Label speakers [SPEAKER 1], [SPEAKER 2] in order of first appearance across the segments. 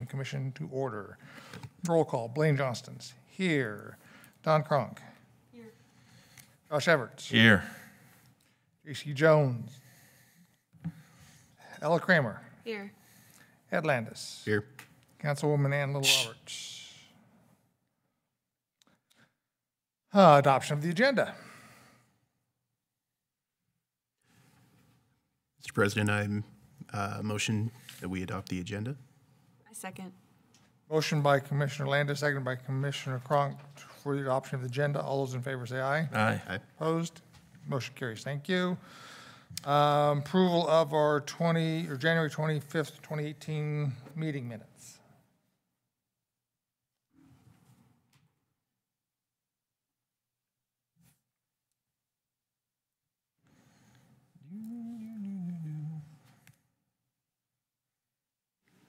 [SPEAKER 1] Commission to order. Roll call. Blaine Johnston's here. Don Cronk. Here. Josh Everts.
[SPEAKER 2] Here.
[SPEAKER 1] J.C. Jones. Ella Kramer.
[SPEAKER 3] Here.
[SPEAKER 1] Ed Landis.
[SPEAKER 2] Here.
[SPEAKER 1] Councilwoman Ann Little Roberts. Adoption of the agenda.
[SPEAKER 4] Mr. President, I motion that we adopt the agenda.
[SPEAKER 3] I second.
[SPEAKER 1] Motion by Commissioner Landis, seconded by Commissioner Cronk for the adoption of the agenda. All those in favor say aye.
[SPEAKER 2] Aye.
[SPEAKER 4] Aye.
[SPEAKER 1] Opposed? Motion carries. Thank you. Approval of our January 25th, 2018 meeting minutes.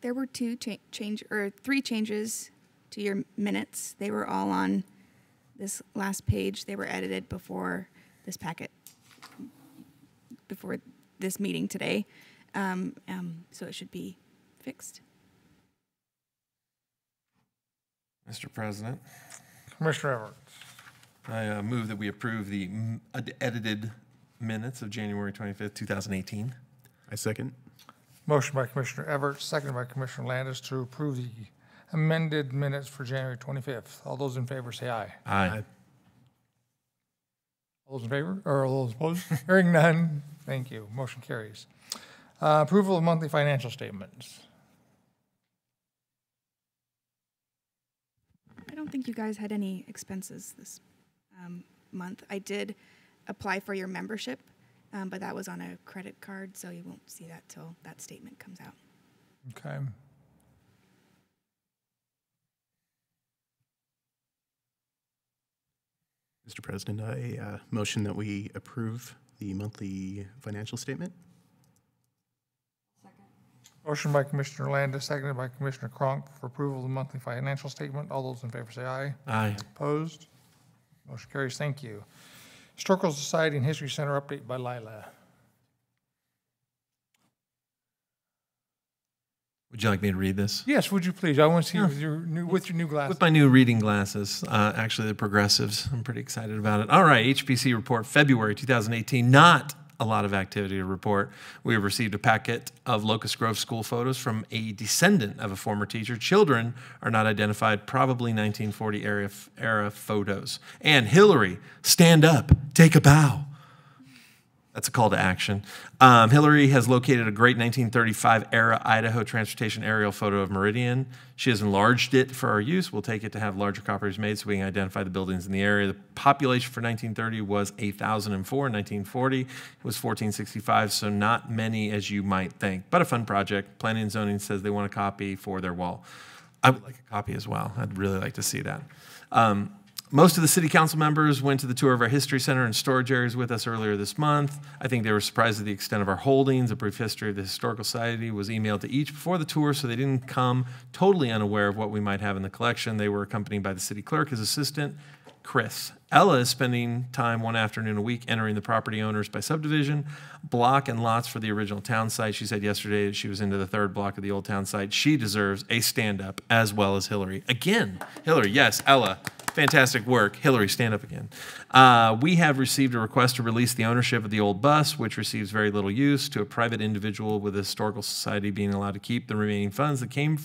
[SPEAKER 5] There were three changes to your minutes. They were all on this last page. They were edited before this packet, before this meeting today. So it should be fixed.
[SPEAKER 2] Mr. President,
[SPEAKER 1] Commissioner Everts.
[SPEAKER 2] I move that we approve the edited minutes of January 25th, 2018.
[SPEAKER 4] I second.
[SPEAKER 1] Motion by Commissioner Everts, seconded by Commissioner Landis to approve the amended minutes for January 25th. All those in favor say aye.
[SPEAKER 2] Aye.
[SPEAKER 1] All those in favor, or all those opposed? Hearing none, thank you. Motion carries. Approval of monthly financial statements.
[SPEAKER 5] I don't think you guys had any expenses this month. I did apply for your membership, but that was on a credit card, so you won't see that till that statement comes out.
[SPEAKER 1] Okay.
[SPEAKER 4] Mr. President, I motion that we approve the monthly financial statement.
[SPEAKER 3] Second.
[SPEAKER 1] Motion by Commissioner Landis, seconded by Commissioner Cronk for approval of the monthly financial statement. All those in favor say aye.
[SPEAKER 2] Aye.
[SPEAKER 1] Opposed? Motion carries. Thank you. Historical Society and History Center update by Lila.
[SPEAKER 2] Would you like me to read this?
[SPEAKER 1] Yes, would you please? I want to see with your new glasses.
[SPEAKER 2] With my new reading glasses, actually the progressives. I'm pretty excited about it. All right, HPC report, February 2018. Not a lot of activity to report. We have received a packet of Locust Grove school photos from a descendant of a former teacher. Children are not identified, probably 1940 era photos. And Hillary, stand up, take a bow. That's a call to action. Hillary has located a great 1935 era Idaho transportation aerial photo of Meridian. She has enlarged it for our use. We'll take it to have larger copies made so we can identify the buildings in the area. The population for 1930 was 8,004. In 1940, it was 1,465, so not many as you might think, but a fun project. Planning and Zoning says they want a copy for their wall. I would like a copy as well. I'd really like to see that. Most of the city council members went to the tour of our history center and storage areas with us earlier this month. I think they were surprised at the extent of our holdings. A brief history of the Historical Society was emailed to each before the tour, so they didn't come totally unaware of what we might have in the collection. They were accompanied by the city clerk, his assistant, Chris. Ella is spending time one afternoon a week entering the property owners by subdivision, block and lots for the original town site. She said yesterday that she was into the third block of the old town site. She deserves a stand-up as well as Hillary. Again, Hillary, yes, Ella. Fantastic work. Hillary, stand up again. We have received a request to release the ownership of the old bus, which receives very little use, to a private individual with the Historical Society being allowed to keep the remaining funds that came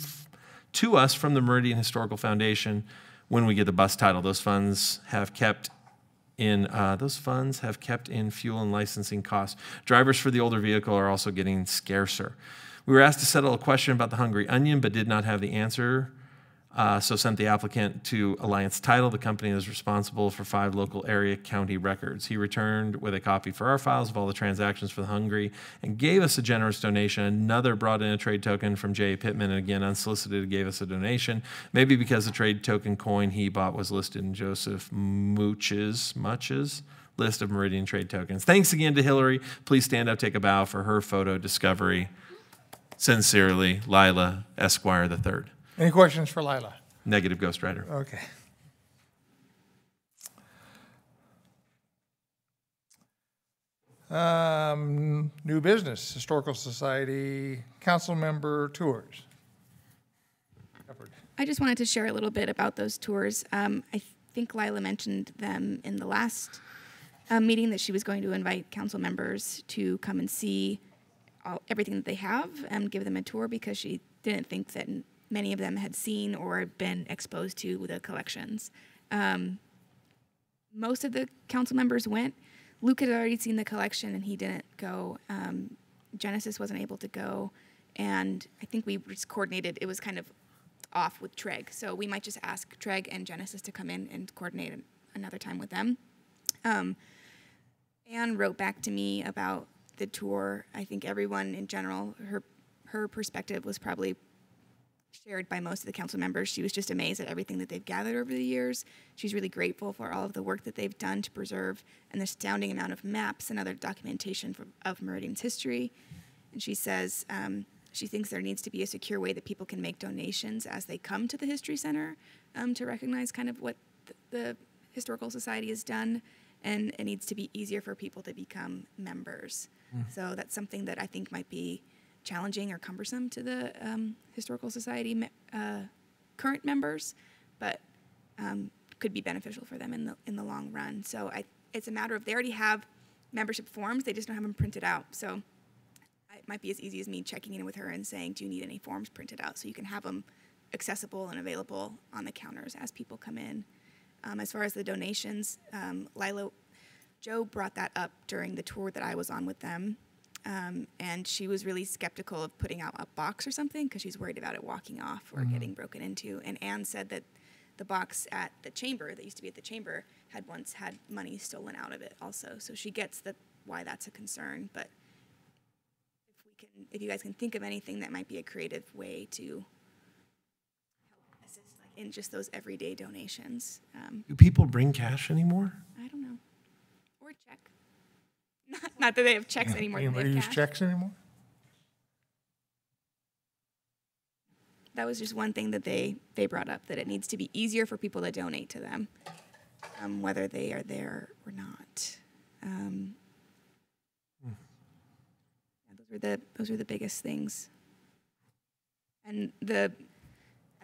[SPEAKER 2] to us from the Meridian Historical Foundation when we get the bus title. Those funds have kept in fuel and licensing costs. Drivers for the older vehicle are also getting scarcer. We were asked to settle a question about the Hungry Onion, but did not have the answer. So sent the applicant to Alliance Title, the company that is responsible for 5 local area county records. He returned with a copy for our files of all the transactions for the Hungry and gave us a generous donation. Another brought in a trade token from J. Pittman, and again, unsolicited, gave us a donation. Maybe because the trade token coin he bought was listed in Joseph Much's list of Meridian trade tokens. Thanks again to Hillary. Please stand up, take a bow for her photo discovery. Sincerely, Lila Esquire III.
[SPEAKER 1] Any questions for Lila?
[SPEAKER 2] Negative ghostwriter.
[SPEAKER 1] Okay. New business, Historical Society, Councilmember tours.
[SPEAKER 5] I just wanted to share a little bit about those tours. I think Lila mentioned them in the last meeting, that she was going to invite council members to come and see everything that they have and give them a tour, because she didn't think that many of them had seen or been exposed to the collections. Most of the council members went. Luke had already seen the collection and he didn't go. Genesis wasn't able to go. And I think we just coordinated, it was kind of off with Treg. So we might just ask Treg and Genesis to come in and coordinate another time with them. Anne wrote back to me about the tour. I think everyone in general, her perspective was probably shared by most of the council members. She was just amazed at everything that they've gathered over the years. She's really grateful for all of the work that they've done to preserve an astounding amount of maps and other documentation of Meridian's history. And she says she thinks there needs to be a secure way that people can make donations as they come to the History Center to recognize kind of what the Historical Society has done, and it needs to be easier for people to become members. So that's something that I think might be challenging or cumbersome to the Historical Society current members, but could be beneficial for them in the long run. So it's a matter of, they already have membership forms, they just don't have them printed out. So it might be as easy as me checking in with her and saying, do you need any forms printed out, so you can have them accessible and available on the counters as people come in. As far as the donations, Joe brought that up during the tour that I was on with them. And she was really skeptical of putting out a box or something, because she's worried about it walking off or getting broken into. And Anne said that the box at the chamber, that used to be at the chamber, had once had money stolen out of it also. So she gets why that's a concern. But if you guys can think of anything that might be a creative way to help assist in just those everyday donations.
[SPEAKER 2] Do people bring cash anymore?
[SPEAKER 5] I don't know. Or check. Not that they have checks anymore.
[SPEAKER 1] Anybody use checks anymore?
[SPEAKER 5] That was just one thing that they brought up, that it needs to be easier for people to donate to them, whether they are there or not. Those are the biggest things. And at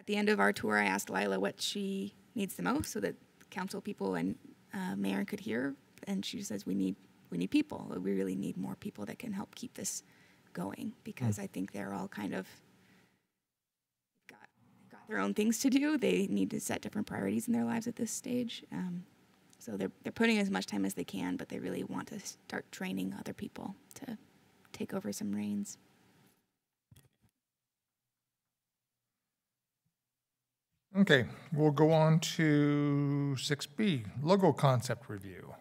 [SPEAKER 5] the end of our tour, I asked Lila what she needs the most, so that council people and mayor could hear, and she says we need people. We really need more people that can help keep this going, because I think they're all kind of got their own things to do. They need to set different priorities in their lives at this stage. So they're putting as much time as they can, but they really want to start training other people to take over some reins.
[SPEAKER 1] Okay, we'll go on to 6B, logo concept review.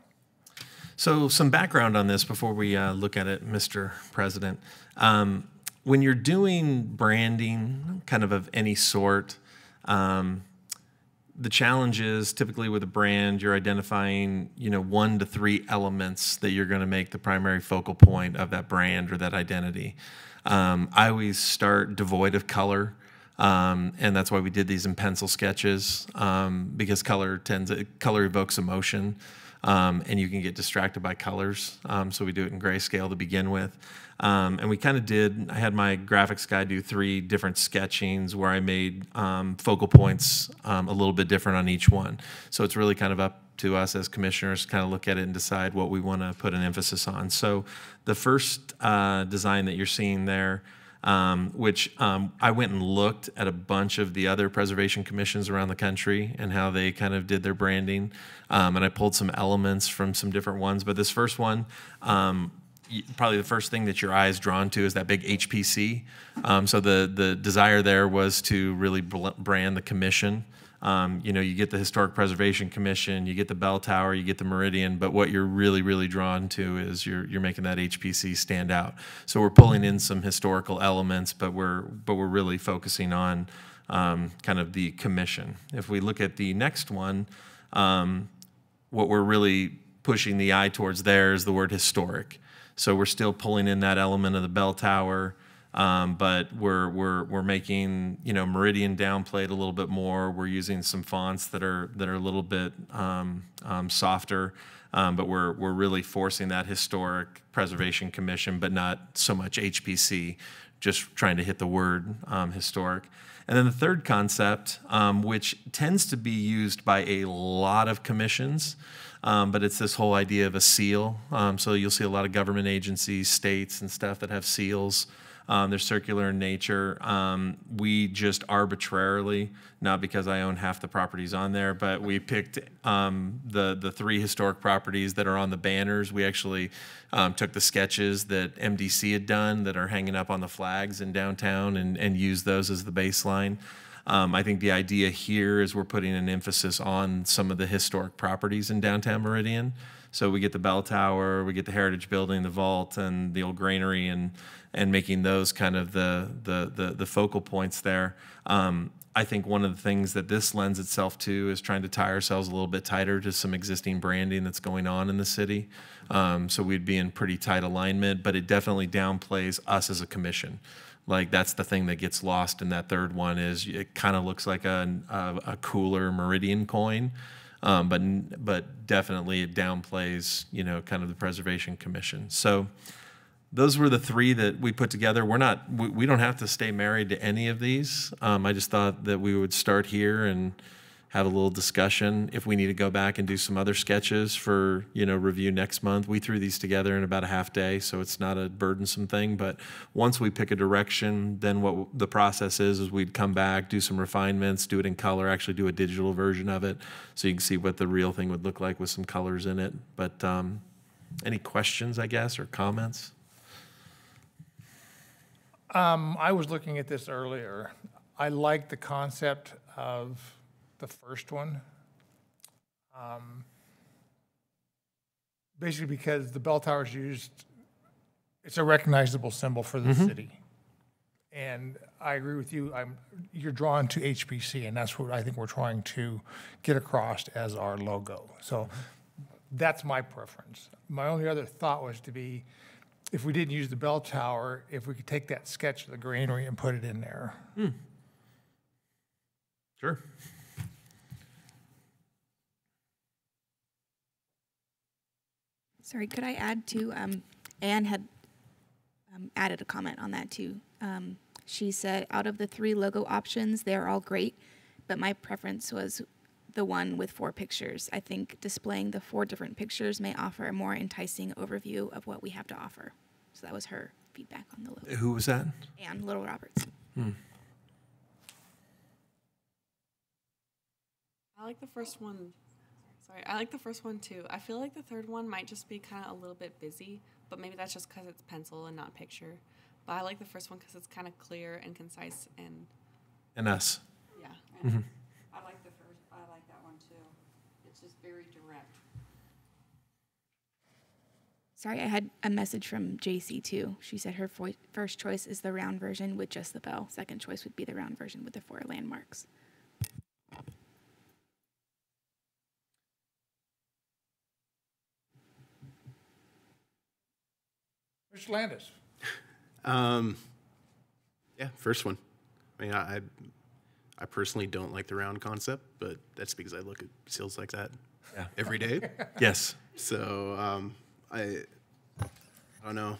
[SPEAKER 2] So some background on this before we look at it, Mr. President. When you're doing branding kind of any sort, the challenge is typically with a brand, you're identifying 1 to 3 elements that you're going to make the primary focal point of that brand or that identity. I always start devoid of color. And that's why we did these in pencil sketches, because color evokes emotion. And you can get distracted by colors, so we do it in grayscale to begin with. And we kind of I had my graphics guy do 3 different sketchings where I made focal points a little bit different on each one. So it's really kind of up to us as commissioners to kind of look at it and decide what we want to put an emphasis on. So the first design that you're seeing there, which I went and looked at a bunch of the other preservation commissions around the country and how they kind of did their branding. And I pulled some elements from some different ones. But this first one, probably the first thing that your eye is drawn to is that big HPC. So the desire there was to really brand the commission. You get the Historic Preservation Commission, you get the bell tower, you get the Meridian, but what you're really, really drawn to is you're making that HPC stand out. So we're pulling in some historical elements, but we're really focusing on kind of the commission. If we look at the next one, what we're really pushing the eye towards there is the word historic. So we're still pulling in that element of the bell tower. But we're making Meridian downplayed a little bit more. We're using some fonts that are a little bit softer, but we're really forcing that Historic Preservation Commission, but not so much HPC, just trying to hit the word historic. And then the third concept, which tends to be used by a lot of commissions, but it's this whole idea of a seal. So you'll see a lot of government agencies, states, and stuff that have seals. They're circular in nature. We just arbitrarily, not because I own half the properties on there, but we picked the 3 historic properties that are on the banners. We actually took the sketches that MDC had done that are hanging up on the flags in downtown and used those as the baseline. I think the idea here is we're putting an emphasis on some of the historic properties in downtown Meridian. So we get the bell tower, we get the Heritage Building, the vault, and the old granary, and making those kind of the focal points there. I think one of the things that this lends itself to is trying to tie ourselves a little bit tighter to some existing branding that's going on in the city. So we'd be in pretty tight alignment, but it definitely downplays us as a commission. Like, that's the thing that gets lost in that third one, is it kind of looks like a cooler Meridian coin. But definitely it downplays, kind of the Preservation Commission. So those were the 3 that we put together. We don't have to stay married to any of these. I just thought that we would start here and have a little discussion. If we need to go back and do some other sketches for, review next month, we threw these together in about a half day, so it's not a burdensome thing. But once we pick a direction, then what the process is we'd come back, do some refinements, do it in color, actually do a digital version of it, so you can see what the real thing would look like with some colors in it. But any questions, I guess, or comments?
[SPEAKER 1] I was looking at this earlier. I like the concept of the first one. Basically because the bell tower is used, it's a recognizable symbol for the city. And I agree with you, you're drawn to HPC, and that's what I think we're trying to get across as our logo. So that's my preference. My only other thought was to be, if we didn't use the bell tower, if we could take that sketch of the granary and put it in there.
[SPEAKER 2] Sure.
[SPEAKER 5] Sorry, could I add to, Anne had added a comment on that too. She said, out of the 3 logo options, they're all great, but my preference was the one with 4 pictures. I think displaying the 4 different pictures may offer a more enticing overview of what we have to offer. So that was her feedback on the logo.
[SPEAKER 2] Who was that?
[SPEAKER 5] Anne Little Roberts.
[SPEAKER 3] I like the first one. Sorry, I like the first one too. I feel like the third one might just be kind of a little bit busy, but maybe that's just because it's pencil and not picture. But I like the first one because it's kind of clear and concise and
[SPEAKER 2] us.
[SPEAKER 3] Yeah.
[SPEAKER 6] I like that one too. It's just very direct.
[SPEAKER 5] Sorry, I had a message from JC too. She said her first choice is the round version with just the bell. Second choice would be the round version with the 4 landmarks.
[SPEAKER 1] Mr. Landis.
[SPEAKER 4] Yeah, first one. I mean, I personally don't like the round concept, but that's because I look at seals like that every day.
[SPEAKER 2] Yes.
[SPEAKER 4] So I don't know.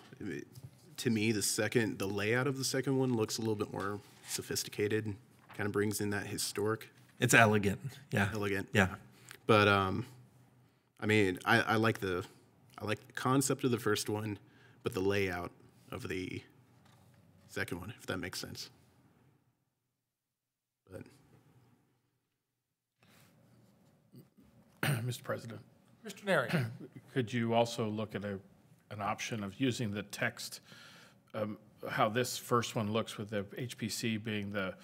[SPEAKER 4] To me, the layout of the second one looks a little bit more sophisticated. Kind of brings in that historic.
[SPEAKER 2] It's elegant. Yeah.
[SPEAKER 4] Elegant.
[SPEAKER 2] Yeah.
[SPEAKER 4] But I mean, I like the concept of the first one, but the layout of the second one, if that makes sense. But
[SPEAKER 7] Mr. President,
[SPEAKER 1] Mr. Neri.
[SPEAKER 7] could you also look at an option of using the text, how this first one looks with the HPC being the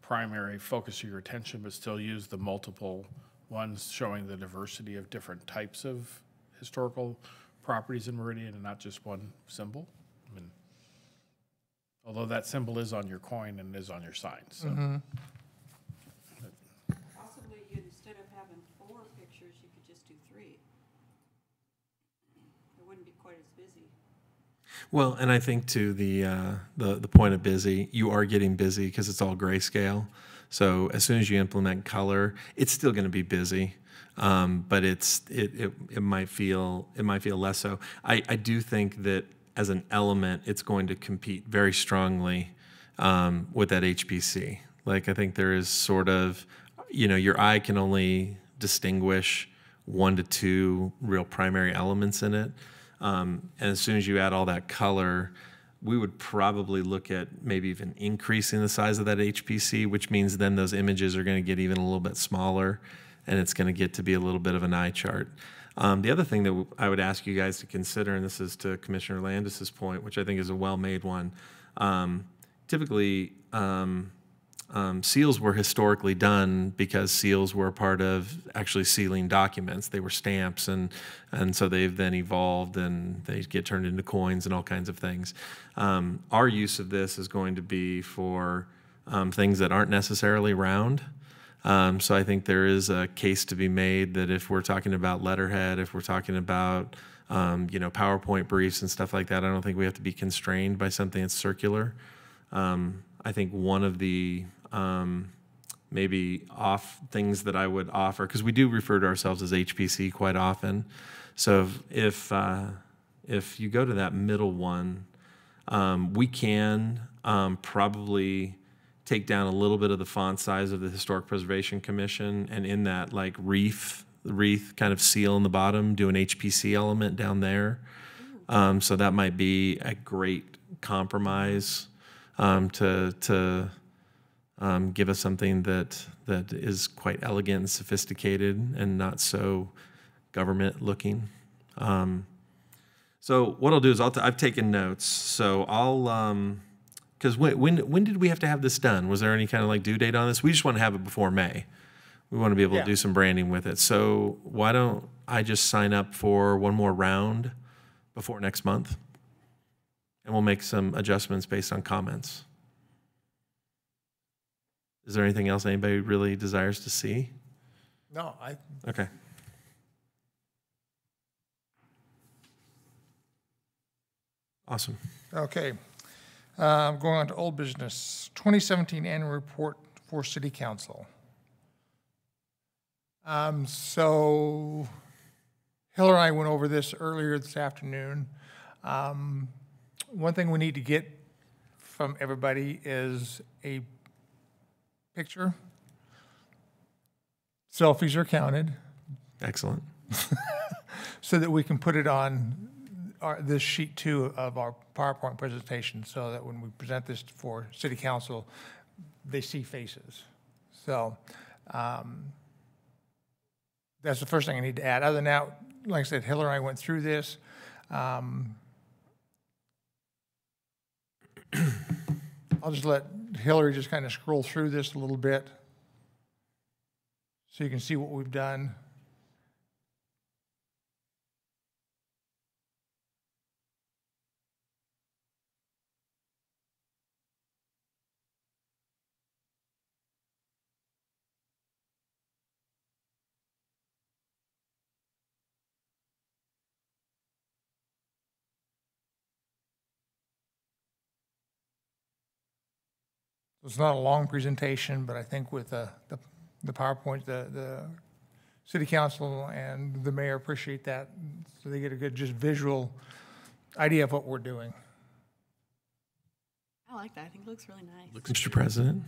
[SPEAKER 7] primary focus of your attention, but still use the multiple ones showing the diversity of different types of historical properties in Meridian and not just one symbol? I mean, although that symbol is on your coin and is on your sign. So.
[SPEAKER 6] Possibly, instead of having 4 pictures, you could just do 3. It wouldn't be quite as busy.
[SPEAKER 2] Well, and I think to the point of busy, you are getting busy because it's all grayscale. So as soon as you implement color, it's still going to be busy, but it might feel less so. I do think that as an element, it's going to compete very strongly with that HPC. Like, I think there is sort of, your eye can only distinguish 1 to 2 real primary elements in it. And as soon as you add all that color, we would probably look at maybe even increasing the size of that HPC, which means then those images are going to get even a little bit smaller, and it's going to get to be a little bit of an eye chart. The other thing that I would ask you guys to consider, and this is to Commissioner Landis's point, which I think is a well-made one, typically seals were historically done because seals were a part of actually sealing documents. They were stamps, and so they've then evolved, and they get turned into coins and all kinds of things. Our use of this is going to be for things that aren't necessarily round. So I think there is a case to be made that if we're talking about letterhead, if we're talking about PowerPoint briefs and stuff like that, I don't think we have to be constrained by something that's circular. I think one of the maybe off things that I would offer, because we do refer to ourselves as HPC quite often. So if you go to that middle one, we can probably take down a little bit of the font size of the Historic Preservation Commission, and in that like wreath kind of seal in the bottom, do an HPC element down there. So that might be a great compromise to give us something that is quite elegant and sophisticated and not so government looking. So what I'll do is I've taken notes. So I'll because when did we have to have this done? Was there any kind of like due date on this? We just want to have it before May. We want to be able to do some branding with it. So why don't I just sign up for one more round before next month? And we'll make some adjustments based on comments. Is there anything else anybody really desires to see?
[SPEAKER 1] No,
[SPEAKER 2] Okay. Awesome.
[SPEAKER 1] Okay. Going on to old business, 2017 annual report for City Council. So Hiller and I went over this earlier this afternoon. One thing we need to get from everybody is a picture. Selfies are counted.
[SPEAKER 2] Excellent.
[SPEAKER 1] So that we can put it on this sheet 2 of our PowerPoint presentation, so that when we present this for City Council, they see faces. So that's the first thing I need to add. Other than that, like I said, Hiller and I went through this. I'll just let Hillary just kind of scroll through this a little bit so you can see what we've done. It's not a long presentation, but I think with the PowerPoint, the City Council and the mayor appreciate that, so they get a good just visual idea of what we're doing.
[SPEAKER 3] I like that. I think it looks really nice.
[SPEAKER 2] Mr. President,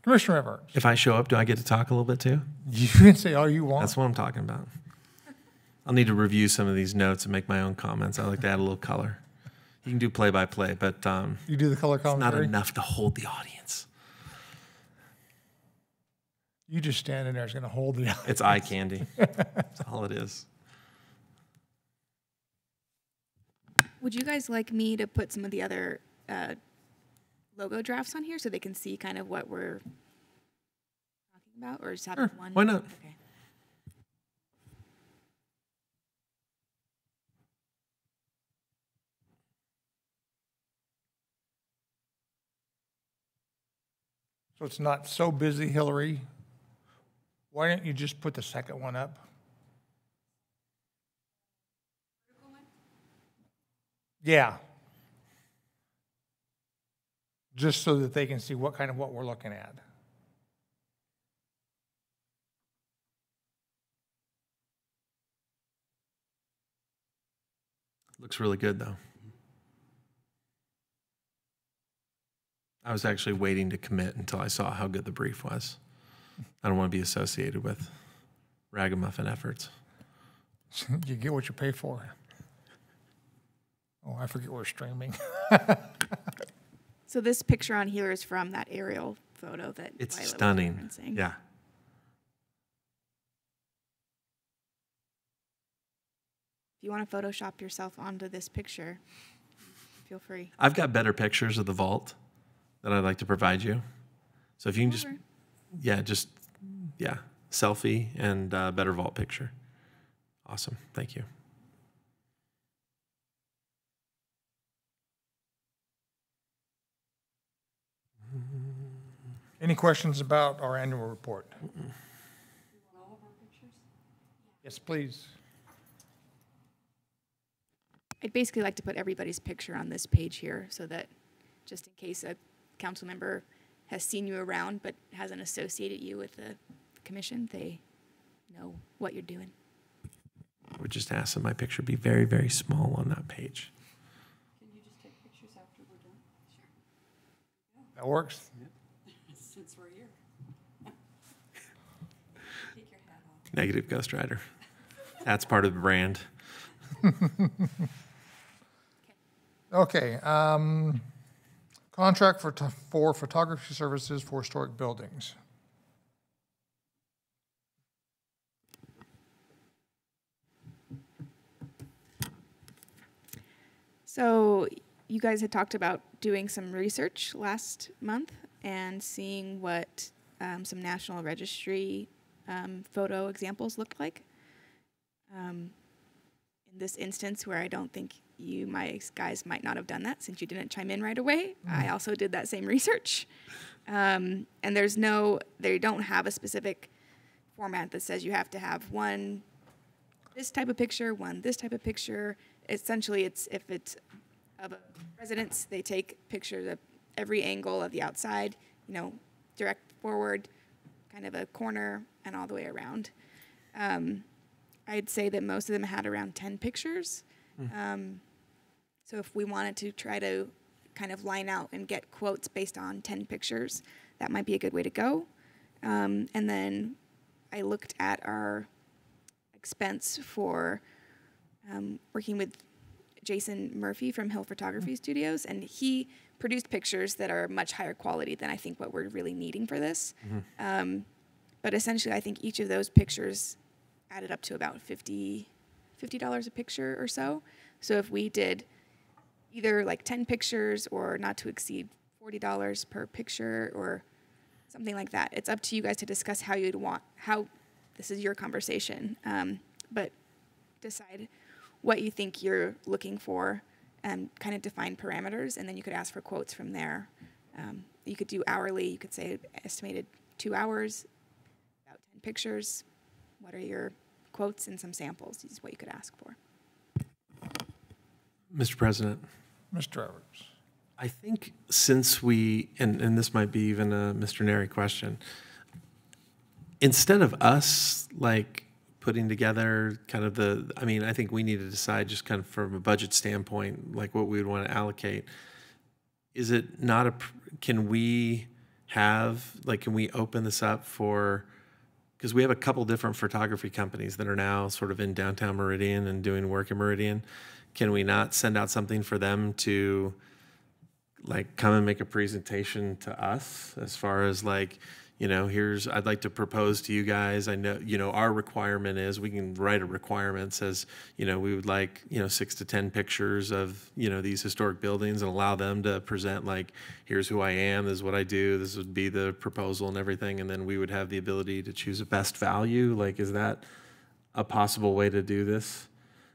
[SPEAKER 1] Commissioner Everett,
[SPEAKER 2] if I show up, do I get to talk a little bit too?
[SPEAKER 1] you can say all you want.
[SPEAKER 2] That's what I'm talking about. I'll need to review some of these notes and make my own comments. I like to add a little color. You can do play-by-play, but
[SPEAKER 1] You do the color
[SPEAKER 2] it's not
[SPEAKER 1] commentary?
[SPEAKER 2] enough to hold the audience.
[SPEAKER 1] You just standing there is going to hold the
[SPEAKER 2] It's eye candy. That's all it is.
[SPEAKER 5] Would you guys like me to put some of the other logo drafts on here so they can see kind of what we're talking about, or just have
[SPEAKER 2] Sure,
[SPEAKER 5] one?
[SPEAKER 2] why not?
[SPEAKER 5] Okay.
[SPEAKER 1] So it's not so busy, Hillary. Why don't you just put the second one up? Yeah. Just so that they can see what we're looking at.
[SPEAKER 2] Looks really good though. I was actually waiting to commit until I saw how good the brief was. I don't want to be associated with ragamuffin efforts.
[SPEAKER 1] You get what you pay for. Oh, I forget we're streaming.
[SPEAKER 5] So this picture on here is from that aerial photo that
[SPEAKER 2] It's
[SPEAKER 5] Violet was
[SPEAKER 2] stunning.
[SPEAKER 5] referencing.
[SPEAKER 2] Yeah.
[SPEAKER 5] If you want to Photoshop yourself onto this picture, feel free.
[SPEAKER 2] I've got better pictures of the vault that I'd like to provide you. So if you can just,
[SPEAKER 5] Over.
[SPEAKER 2] yeah, selfie and better vault picture. Awesome. Thank you.
[SPEAKER 1] Any questions about our annual report?
[SPEAKER 6] You want all of our pictures?
[SPEAKER 1] Yes, please.
[SPEAKER 5] I'd basically like to put everybody's picture on this page here so that just in case a council member has seen you around but hasn't associated you with the commission, they know what you're doing.
[SPEAKER 2] I would just ask that my picture be very, very small on that page.
[SPEAKER 6] Can you just take pictures after we're done? Sure.
[SPEAKER 1] That works?
[SPEAKER 6] Since we're here. Take your hat off.
[SPEAKER 2] Negative Ghost Rider. That's part of the brand.
[SPEAKER 1] Okay. Contract for photography services for historic buildings.
[SPEAKER 5] So you guys had talked about doing some research last month and seeing what some National Registry photo examples looked like. In this instance, where I don't think you guys might not have done that since you didn't chime in right away, I also did that same research. And they don't have a specific format that says you have to have one this type of picture, one this type of picture. Essentially, if it's of a residence, they take pictures of every angle of the outside, direct forward, kind of a corner, and all the way around. I'd say that most of them had around 10 pictures. So if we wanted to try to kind of line out and get quotes based on 10 pictures, that might be a good way to go. And then I looked at our expense for working with Jason Murphy from Hill Photography Studios, and he produced pictures that are much higher quality than I think what we're really needing for this. But essentially, I think each of those pictures added up to about $50 a picture or so. So if we did either like 10 pictures or not to exceed $40 per picture or something like that, it's up to you guys to discuss how you'd want, this is your conversation, but decide what you think you're looking for and kind of define parameters, and then you could ask for quotes from there. You could do hourly, you could say estimated 2 hours, about 10 pictures. What are your quotes and some samples is what you could ask for.
[SPEAKER 2] Mr. President.
[SPEAKER 1] Mr. Roberts.
[SPEAKER 2] I think since and this might be even a Mr. Neri question, instead of us putting together kind of I think we need to decide just kind of from a budget standpoint, what we would want to allocate. Is it not can we open this up for, because we have a couple different photography companies that are now sort of in downtown Meridian and doing work in Meridian. Can we not send out something for them to come and make a presentation to us as far as I'd like to propose to you guys. I know, our requirement is we can write a requirement that says, we would like, 6 to 10 pictures of, these historic buildings and allow them to present here's who I am, this is what I do, this would be the proposal and everything. And then we would have the ability to choose a best value. Is that a possible way to do this?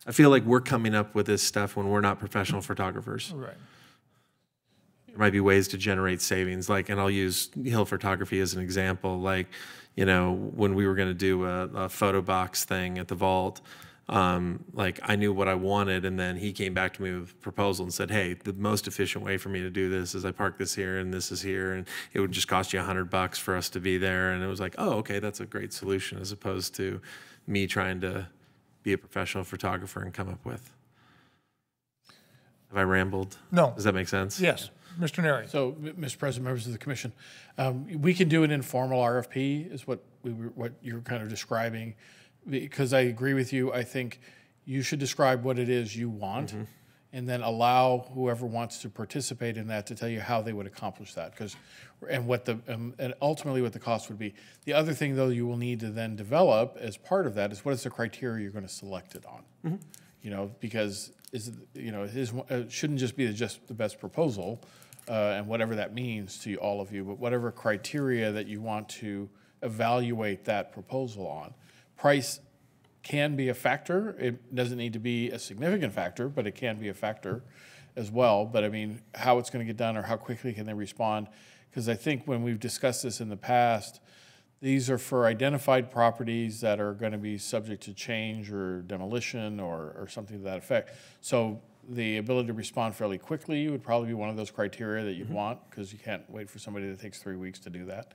[SPEAKER 2] I feel like we're coming up with this stuff when we're not professional photographers.
[SPEAKER 1] Right.
[SPEAKER 2] There might be ways to generate savings, and I'll use Hill Photography as an example. When we were going to do a photo box thing at the vault, I knew what I wanted, and then he came back to me with a proposal and said, hey, the most efficient way for me to do this is I park this here and this is here, and it would just cost you $100 for us to be there. And it was oh, okay, that's a great solution, as opposed to me trying to be a professional photographer and come up with. Have I rambled?
[SPEAKER 1] No.
[SPEAKER 2] Does that make sense?
[SPEAKER 1] Yes. Mr. Neri.
[SPEAKER 7] So, Mr. President, members of the commission, we can do an informal RFP, is what you're kind of describing, because I agree with you. I think you should describe what it is you want, and then allow whoever wants to participate in that to tell you how they would accomplish that, and ultimately what the cost would be. The other thing, though, you will need to then develop as part of that is what is the criteria you're going to select it on. You know, because it shouldn't just be just the best proposal, and whatever that means to all of you, but whatever criteria that you want to evaluate that proposal on. Price can be a factor. It doesn't need to be a significant factor, but it can be a factor as well. But I mean, how it's going to get done or how quickly can they respond? Because I think when we've discussed this in the past, these are for identified properties that are going to be subject to change or demolition or something to that effect. So the ability to respond fairly quickly would probably be one of those criteria that you'd want, because you can't wait for somebody that takes 3 weeks to do that.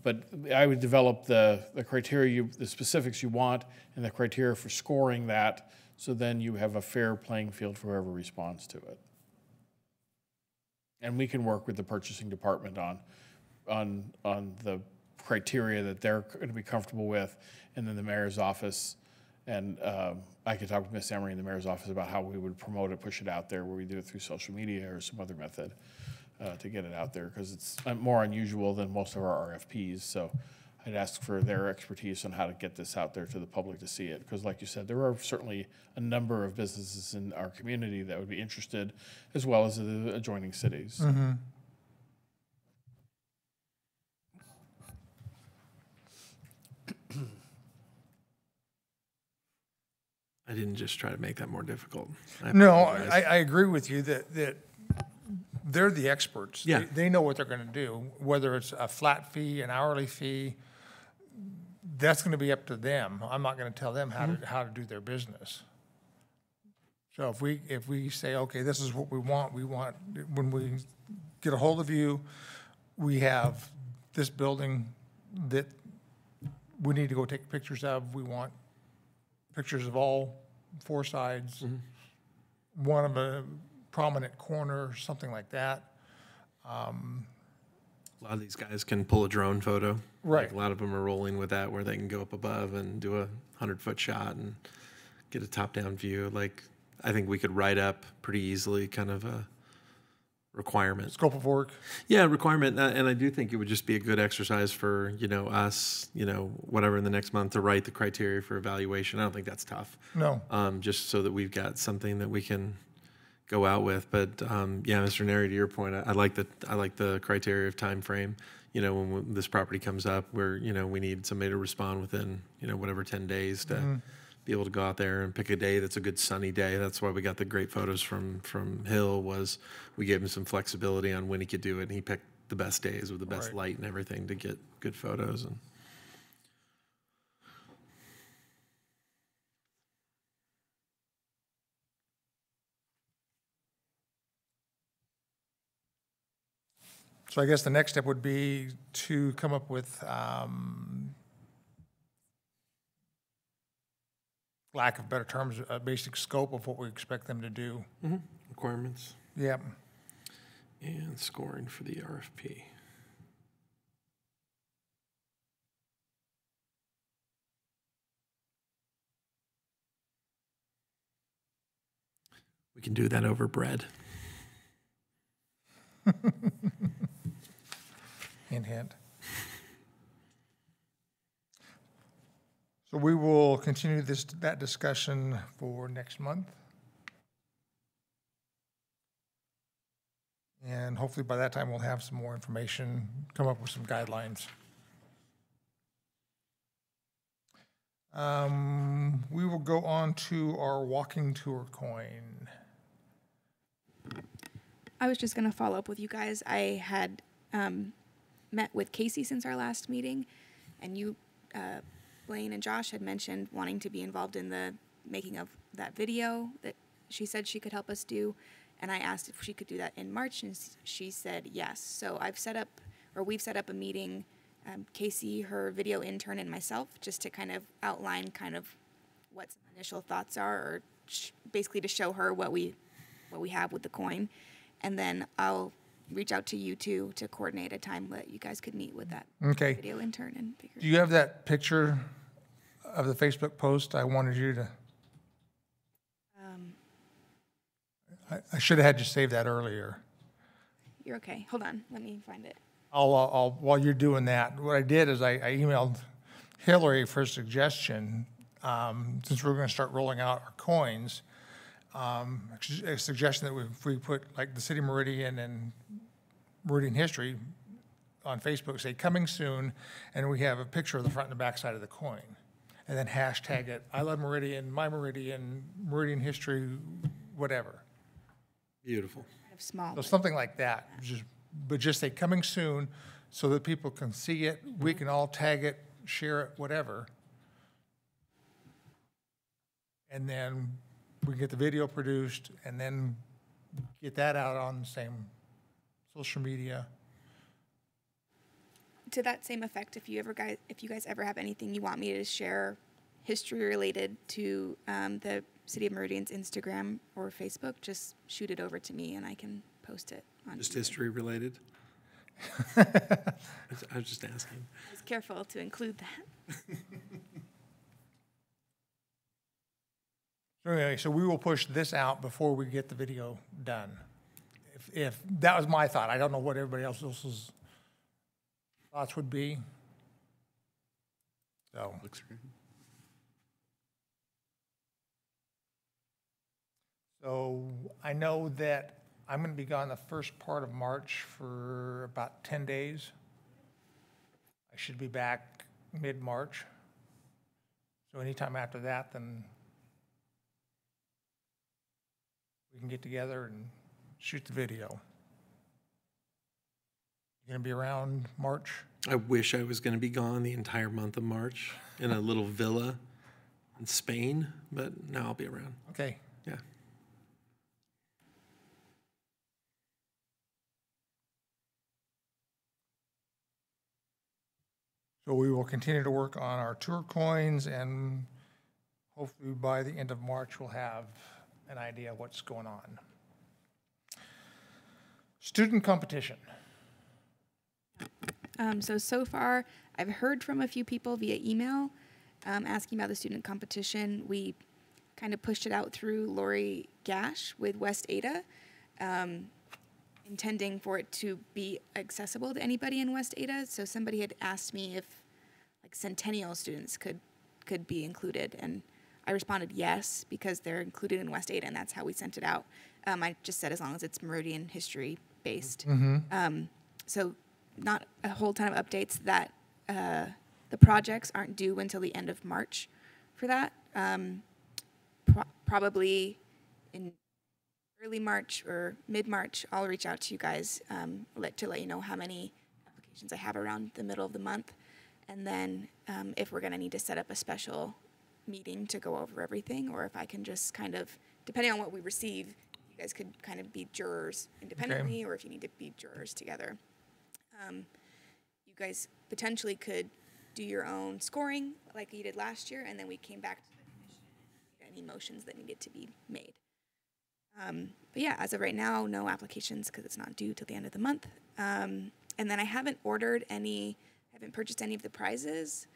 [SPEAKER 7] But I would develop the criteria, the specifics you want, and the criteria for scoring that, so then you have a fair playing field for whoever responds to it. And we can work with the purchasing department on the criteria that they're going to be comfortable with, and then the mayor's office, and I could talk with Ms. Emery in the mayor's office about how we would promote it, push it out there, where we do it through social media or some other method to get it out there, because it's more unusual than most of our RFPs. So I'd ask for their expertise on how to get this out there to the public to see it, because like you said, there are certainly a number of businesses in our community that would be interested, as well as the adjoining cities.
[SPEAKER 2] I didn't just try to make that more difficult.
[SPEAKER 1] No,
[SPEAKER 2] apologize.
[SPEAKER 1] I agree with you that they're the experts.
[SPEAKER 2] Yeah.
[SPEAKER 1] They know what they're going to do, whether it's a flat fee, an hourly fee. That's going to be up to them. I'm not going to tell them how to do their business. So if we say, okay, this is what we want when we get a hold of you, we have this building that we need to go take pictures of. We want pictures of all four sides, one of a prominent corner, something like that.
[SPEAKER 2] A lot of these guys can pull a drone photo.
[SPEAKER 1] Right.
[SPEAKER 2] Like a lot of them are rolling with that, where they can go up above and do a 100-foot shot and get a top-down view. Like, I think we could write up pretty easily kind of a requirement.
[SPEAKER 1] Scope of work.
[SPEAKER 2] Yeah, requirement. And I do think it would just be a good exercise for, us, whatever in the next month to write the criteria for evaluation. I don't think that's tough.
[SPEAKER 1] No.
[SPEAKER 2] Just so that we've got something that we can go out with. But yeah, Mr. Neri, to your point, I like the criteria of time frame. When this property comes up, where we need somebody to respond within whatever 10 days to be able to go out there and pick a day that's a good sunny day. That's why we got the great photos from Hill. Was we gave him some flexibility on when he could do it, and he picked the best days with the best light and everything to get good photos. And
[SPEAKER 1] So I guess the next step would be to come up with, lack of better terms, a basic scope of what we expect them to do.
[SPEAKER 2] requirements
[SPEAKER 1] Yep.
[SPEAKER 2] and scoring for the RFP. We can do that over bread.
[SPEAKER 1] Hint, hint. So we will continue that discussion for next month. And hopefully by that time, we'll have some more information, come up with some guidelines. We will go on to our walking tour coin.
[SPEAKER 5] I was just going to follow up with you guys. I had met with Casey since our last meeting, and you, Blaine and Josh, had mentioned wanting to be involved in the making of that video that she said she could help us do. And I asked if she could do that in March, and she said yes. So we've set up a meeting, Casey, her video intern, and myself, just to kind of outline kind of what some initial thoughts are, or basically to show her what we have with the coin. and then I'll reach out to you two to coordinate a time that you guys could meet with that
[SPEAKER 1] Okay.
[SPEAKER 5] video intern and figure.
[SPEAKER 1] Do you have that picture of the Facebook post? I wanted you to. I should have had you save that earlier.
[SPEAKER 5] You're okay. Hold on. Let me find it.
[SPEAKER 1] I'll while you're doing that, what I did is I emailed Hillary for a suggestion, since we're going to start rolling out our coins, a suggestion that if we put like the City Meridian and Meridian History on Facebook, say coming soon, and we have a picture of the front and the back side of the coin, and then hashtag it, I love Meridian, my Meridian, Meridian History, whatever.
[SPEAKER 2] Beautiful.
[SPEAKER 5] Kind of small.
[SPEAKER 1] So something like that, but just say coming soon so that people can see it, we can all tag it, share it, whatever. And then we can get the video produced and then get that out on the same social media.
[SPEAKER 5] To that same effect, if you guys ever have anything you want me to share history related to the City of Meridian's Instagram or Facebook, just shoot it over to me and I can post it on
[SPEAKER 2] Just
[SPEAKER 5] either.
[SPEAKER 2] history related? I was just asking.
[SPEAKER 5] I was careful to include that.
[SPEAKER 1] So anyway, so we will push this out before we get the video done. If that was my thought, I don't know what everybody else's thoughts would be. So.
[SPEAKER 4] Looks great.
[SPEAKER 1] So I know that I'm going to be gone the first part of March for about 10 days. I should be back mid-March. So anytime after that, then we can get together and shoot the video. You going to be around March?
[SPEAKER 2] I wish I was going to be gone the entire month of March in a little villa in Spain, but now I'll be around.
[SPEAKER 1] Okay.
[SPEAKER 2] Yeah.
[SPEAKER 1] So we will continue to work on our tour coins, and hopefully by the end of March, we'll have an idea of what's going on. Student competition.
[SPEAKER 5] So far, I've heard from a few people via email asking about the student competition. We kind of pushed it out through Lori Gash with West Ada, intending for it to be accessible to anybody in West Ada. So somebody had asked me if like Centennial students could be included, and I responded yes, because they're included in West Ada, and that's how we sent it out. I just said as long as it's Meridian history based. So not a whole ton of updates. That the projects aren't due until the end of March for that. Probably in early March or mid-March, I'll reach out to you guys to let you know how many applications I have around the middle of the month. And then if we're going to need to set up a special meeting to go over everything, or if I can just kind of, depending on what we receive, you guys could kind of be jurors independently, or if you need to be jurors together. You guys potentially could do your own scoring like you did last year, and then we came back to the commission and any motions that needed to be made. But yeah, as of right now, no applications because it's not due till the end of the month. And then I haven't purchased any of the prizes.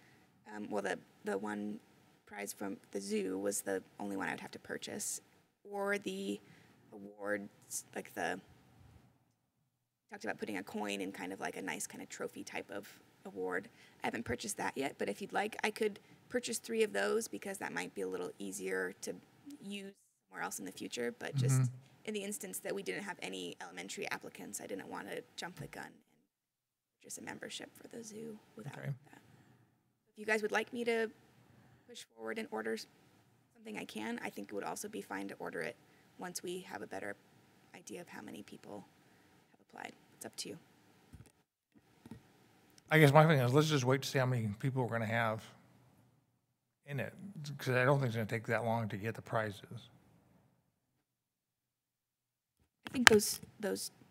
[SPEAKER 5] Well, the one prize from the zoo was the only one I would have to purchase, or the awards, like talked about putting a coin in kind of like a nice kind of trophy type of award. I haven't purchased that yet, but if you'd like, I could purchase 3 of those because that might be a little easier to use somewhere else in the future. But just in the instance that we didn't have any elementary applicants, I didn't want to jump the gun and purchase a membership for the zoo without that. If you guys would like me to push forward and order something, I can. I think it would also be fine to order it once we have a better idea of how many people have applied. It's up to you.
[SPEAKER 1] I guess my thing is, let's just wait to see how many people we're going to have in it, because I don't think it's going to take that long to get the prizes.
[SPEAKER 5] I think those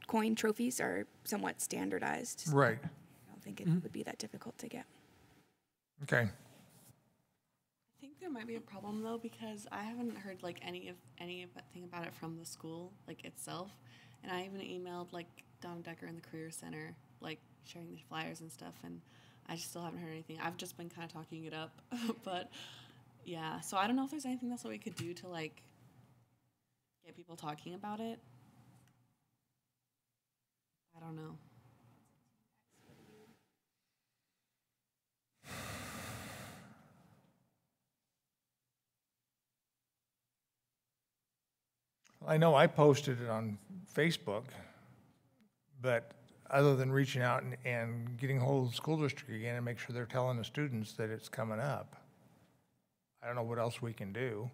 [SPEAKER 5] coin trophies are somewhat standardized. So
[SPEAKER 1] Right.
[SPEAKER 5] I don't think it would be that difficult to get.
[SPEAKER 1] Okay.
[SPEAKER 3] I think there might be a problem though, because I haven't heard like anything about it from the school like itself, And I even emailed like Donna Decker in the Career Center, like sharing the flyers and stuff, and I just still haven't heard anything. I've just been kind of talking it up, but yeah. So I don't know if there's anything else that we could do to like get people talking about it. I don't know.
[SPEAKER 1] I know I posted it on Facebook, but other than reaching out and getting hold of the school district again and make sure they're telling the students that it's coming up, I don't know what else we can do.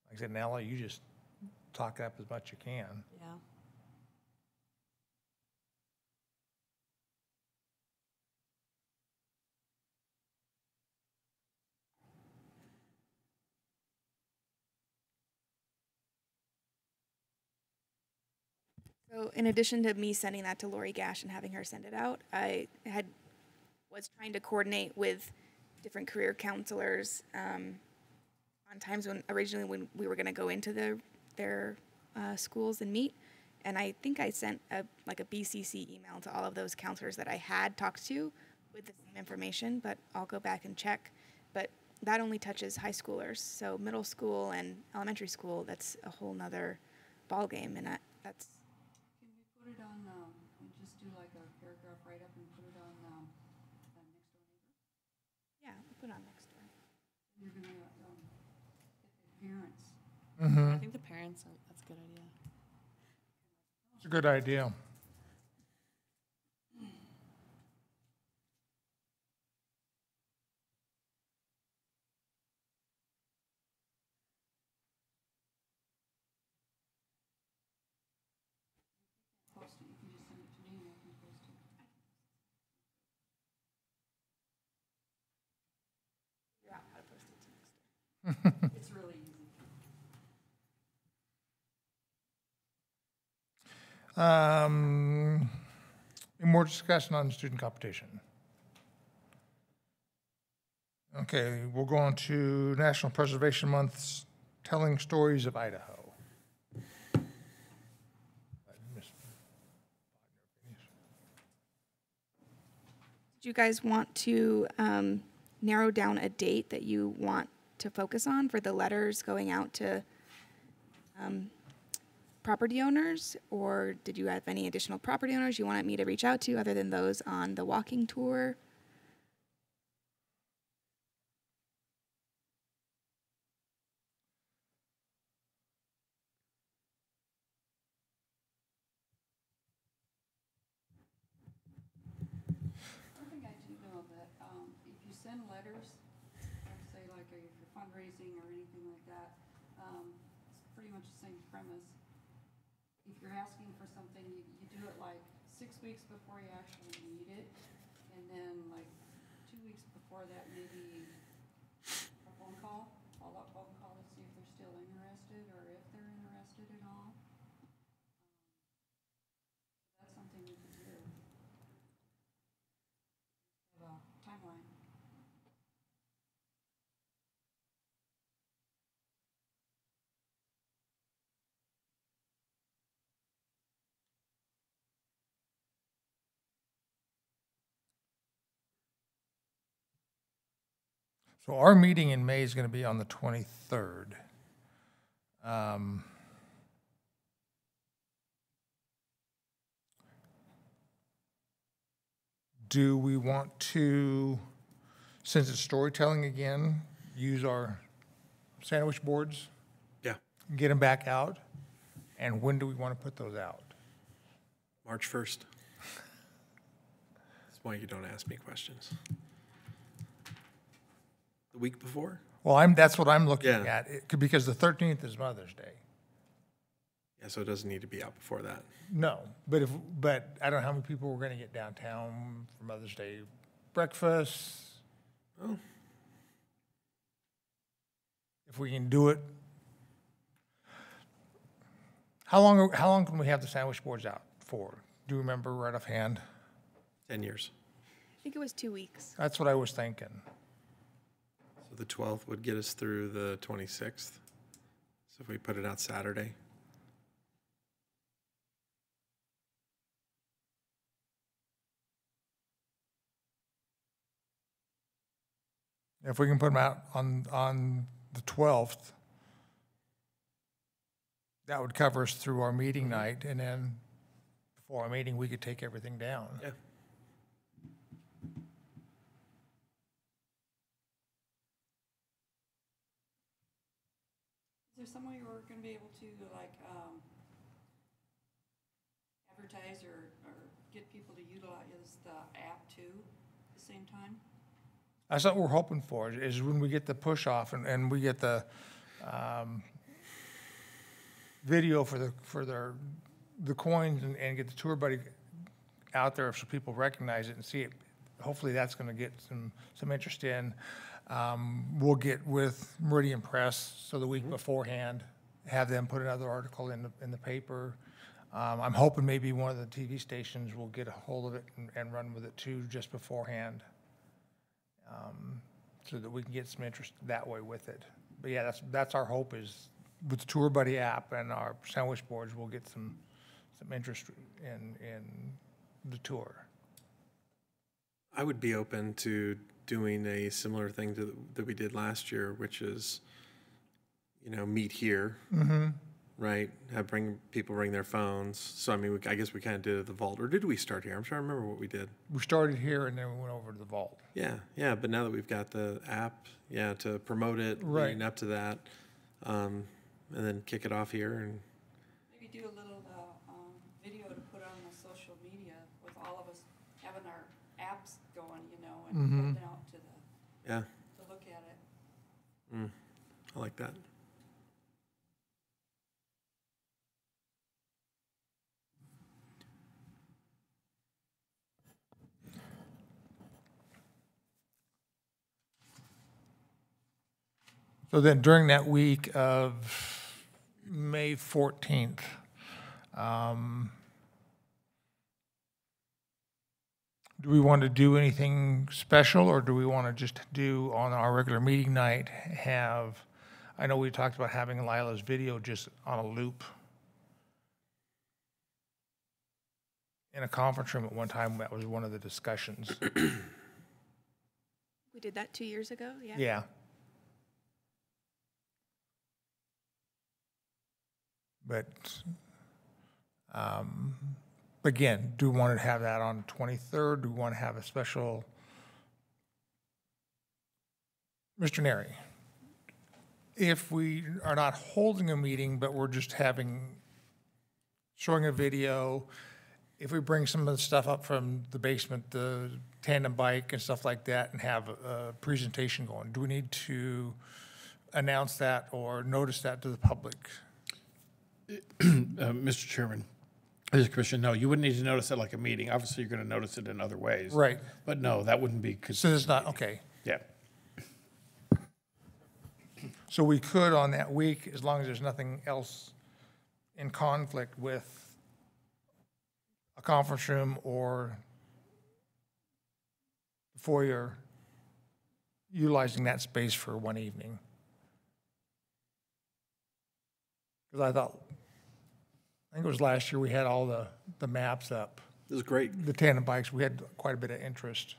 [SPEAKER 1] Like I said, Nella, you just talk it up as much as you can.
[SPEAKER 3] Yeah.
[SPEAKER 5] So in addition to me sending that to Lori Gash and having her send it out, was trying to coordinate with different career counselors on times when we were going to go into their schools and meet. And I think I sent a BCC email to all of those counselors that I had talked to with the same information, but I'll go back and check. But that only touches high schoolers. So middle school and elementary school, that's a whole nother ballgame. And that's...
[SPEAKER 6] Can we put it on, and just do like a paragraph write-up and put it on next door neighbor?
[SPEAKER 5] Yeah, we'll put it on next door.
[SPEAKER 6] You're gonna get the parents.
[SPEAKER 3] I think the parents, that's a good idea.
[SPEAKER 1] It's a good idea.
[SPEAKER 6] Post it, you can just send it to me and I can post it.
[SPEAKER 5] Figure out how to post it to next door.
[SPEAKER 6] It's really easy.
[SPEAKER 1] More discussion on student competition. Okay, we'll go on to National Preservation Month's Telling Stories of Idaho.
[SPEAKER 5] Do you guys want to narrow down a date that you want to focus on for the letters going out to property owners? Or did you have any additional property owners you wanted me to reach out to other than those on the walking tour?
[SPEAKER 6] One thing I do know that, if you send letters, like say like if you're fundraising or anything like that, it's pretty much the same premise. If you're asking for something, you do it like 6 weeks before you actually need it, and then like 2 weeks before that, maybe a phone call, follow-up phone call to see if they're still interested or if they're interested at all. That's something we could do. Have a timeline.
[SPEAKER 1] So our meeting in May is going to be on the 23rd. Do we want to, since it's storytelling again, use our sandwich boards,
[SPEAKER 2] Yeah,
[SPEAKER 1] get them back out? And when do we want to put those out?
[SPEAKER 2] March 1st. That's why you don't ask me questions. The week before?
[SPEAKER 1] Well, that's what I'm looking
[SPEAKER 2] Yeah.
[SPEAKER 1] at, because the 13th is Mother's Day.
[SPEAKER 2] Yeah, so it doesn't need to be out before that.
[SPEAKER 1] No, but I don't know how many people we're going to get downtown for Mother's Day breakfast.
[SPEAKER 2] Oh,
[SPEAKER 1] If we can do it. How long can we have the sandwich boards out for? Do you remember right offhand?
[SPEAKER 2] 10 years.
[SPEAKER 5] I think it was 2 weeks.
[SPEAKER 1] That's what I was thinking.
[SPEAKER 2] So the 12th would get us through the 26th. So if we put it out Saturday.
[SPEAKER 1] If we can put them out on the 12th, that would cover us through our meeting night, and then before our meeting, we could take everything down.
[SPEAKER 2] Yeah.
[SPEAKER 6] Is there some way we're gonna be able to like, advertise or get people to utilize the app too at the same time?
[SPEAKER 1] That's what we're hoping for, is when we get the push off and we get the video for the coins and get the tour buddy out there so people recognize it and see it. Hopefully that's going to get some interest in. We'll get with Meridian Press so the week beforehand, have them put another article in the paper. I'm hoping maybe one of the TV stations will get a hold of it and run with it too just beforehand, so that we can get some interest that way with it. But yeah, that's our hope, is with the Tour Buddy app and our sandwich boards, we'll get some interest in the tour.
[SPEAKER 2] I would be open to doing a similar thing that we did last year, which is, meet here, right? Have people bring their phones. So I mean, I guess we kind of did it at the vault, or did we start here? I'm trying to remember what we did.
[SPEAKER 1] We started here and then we went over to the vault.
[SPEAKER 2] Yeah. But now that we've got the app, to promote it,
[SPEAKER 1] Right.
[SPEAKER 2] leading up to that, and then kick it off here and.
[SPEAKER 6] Maybe do a little video to put on the social media with all of us having our apps going, and putting it out to
[SPEAKER 2] Yeah.
[SPEAKER 6] to look at it.
[SPEAKER 2] I like that.
[SPEAKER 1] So then during that week of May 14th, do we want to do anything special, or do we want to just do on our regular meeting night, I know we talked about having Lila's video just on a loop in a conference room at one time. That was one of the discussions.
[SPEAKER 5] We did that 2 years ago, yeah?
[SPEAKER 1] Yeah. But again, do we want to have that on the 23rd? Do we want to have a special? Mr. Neri, if we are not holding a meeting, but we're just showing a video, if we bring some of the stuff up from the basement, the tandem bike and stuff like that, and have a presentation going, do we need to announce that or notice that to the public?
[SPEAKER 7] Mr. Chairman, as Commissioner, no, you wouldn't need to notice it like a meeting. Obviously, you're going to notice it in other ways.
[SPEAKER 1] Right.
[SPEAKER 7] But no, that wouldn't be.
[SPEAKER 1] So it's not, okay.
[SPEAKER 7] Yeah.
[SPEAKER 1] So we could on that week, as long as there's nothing else in conflict with a conference room or the foyer, utilizing that space for one evening. Because I think it was last year we had all the maps up.
[SPEAKER 2] It was great.
[SPEAKER 1] The tandem bikes, we had quite a bit of interest.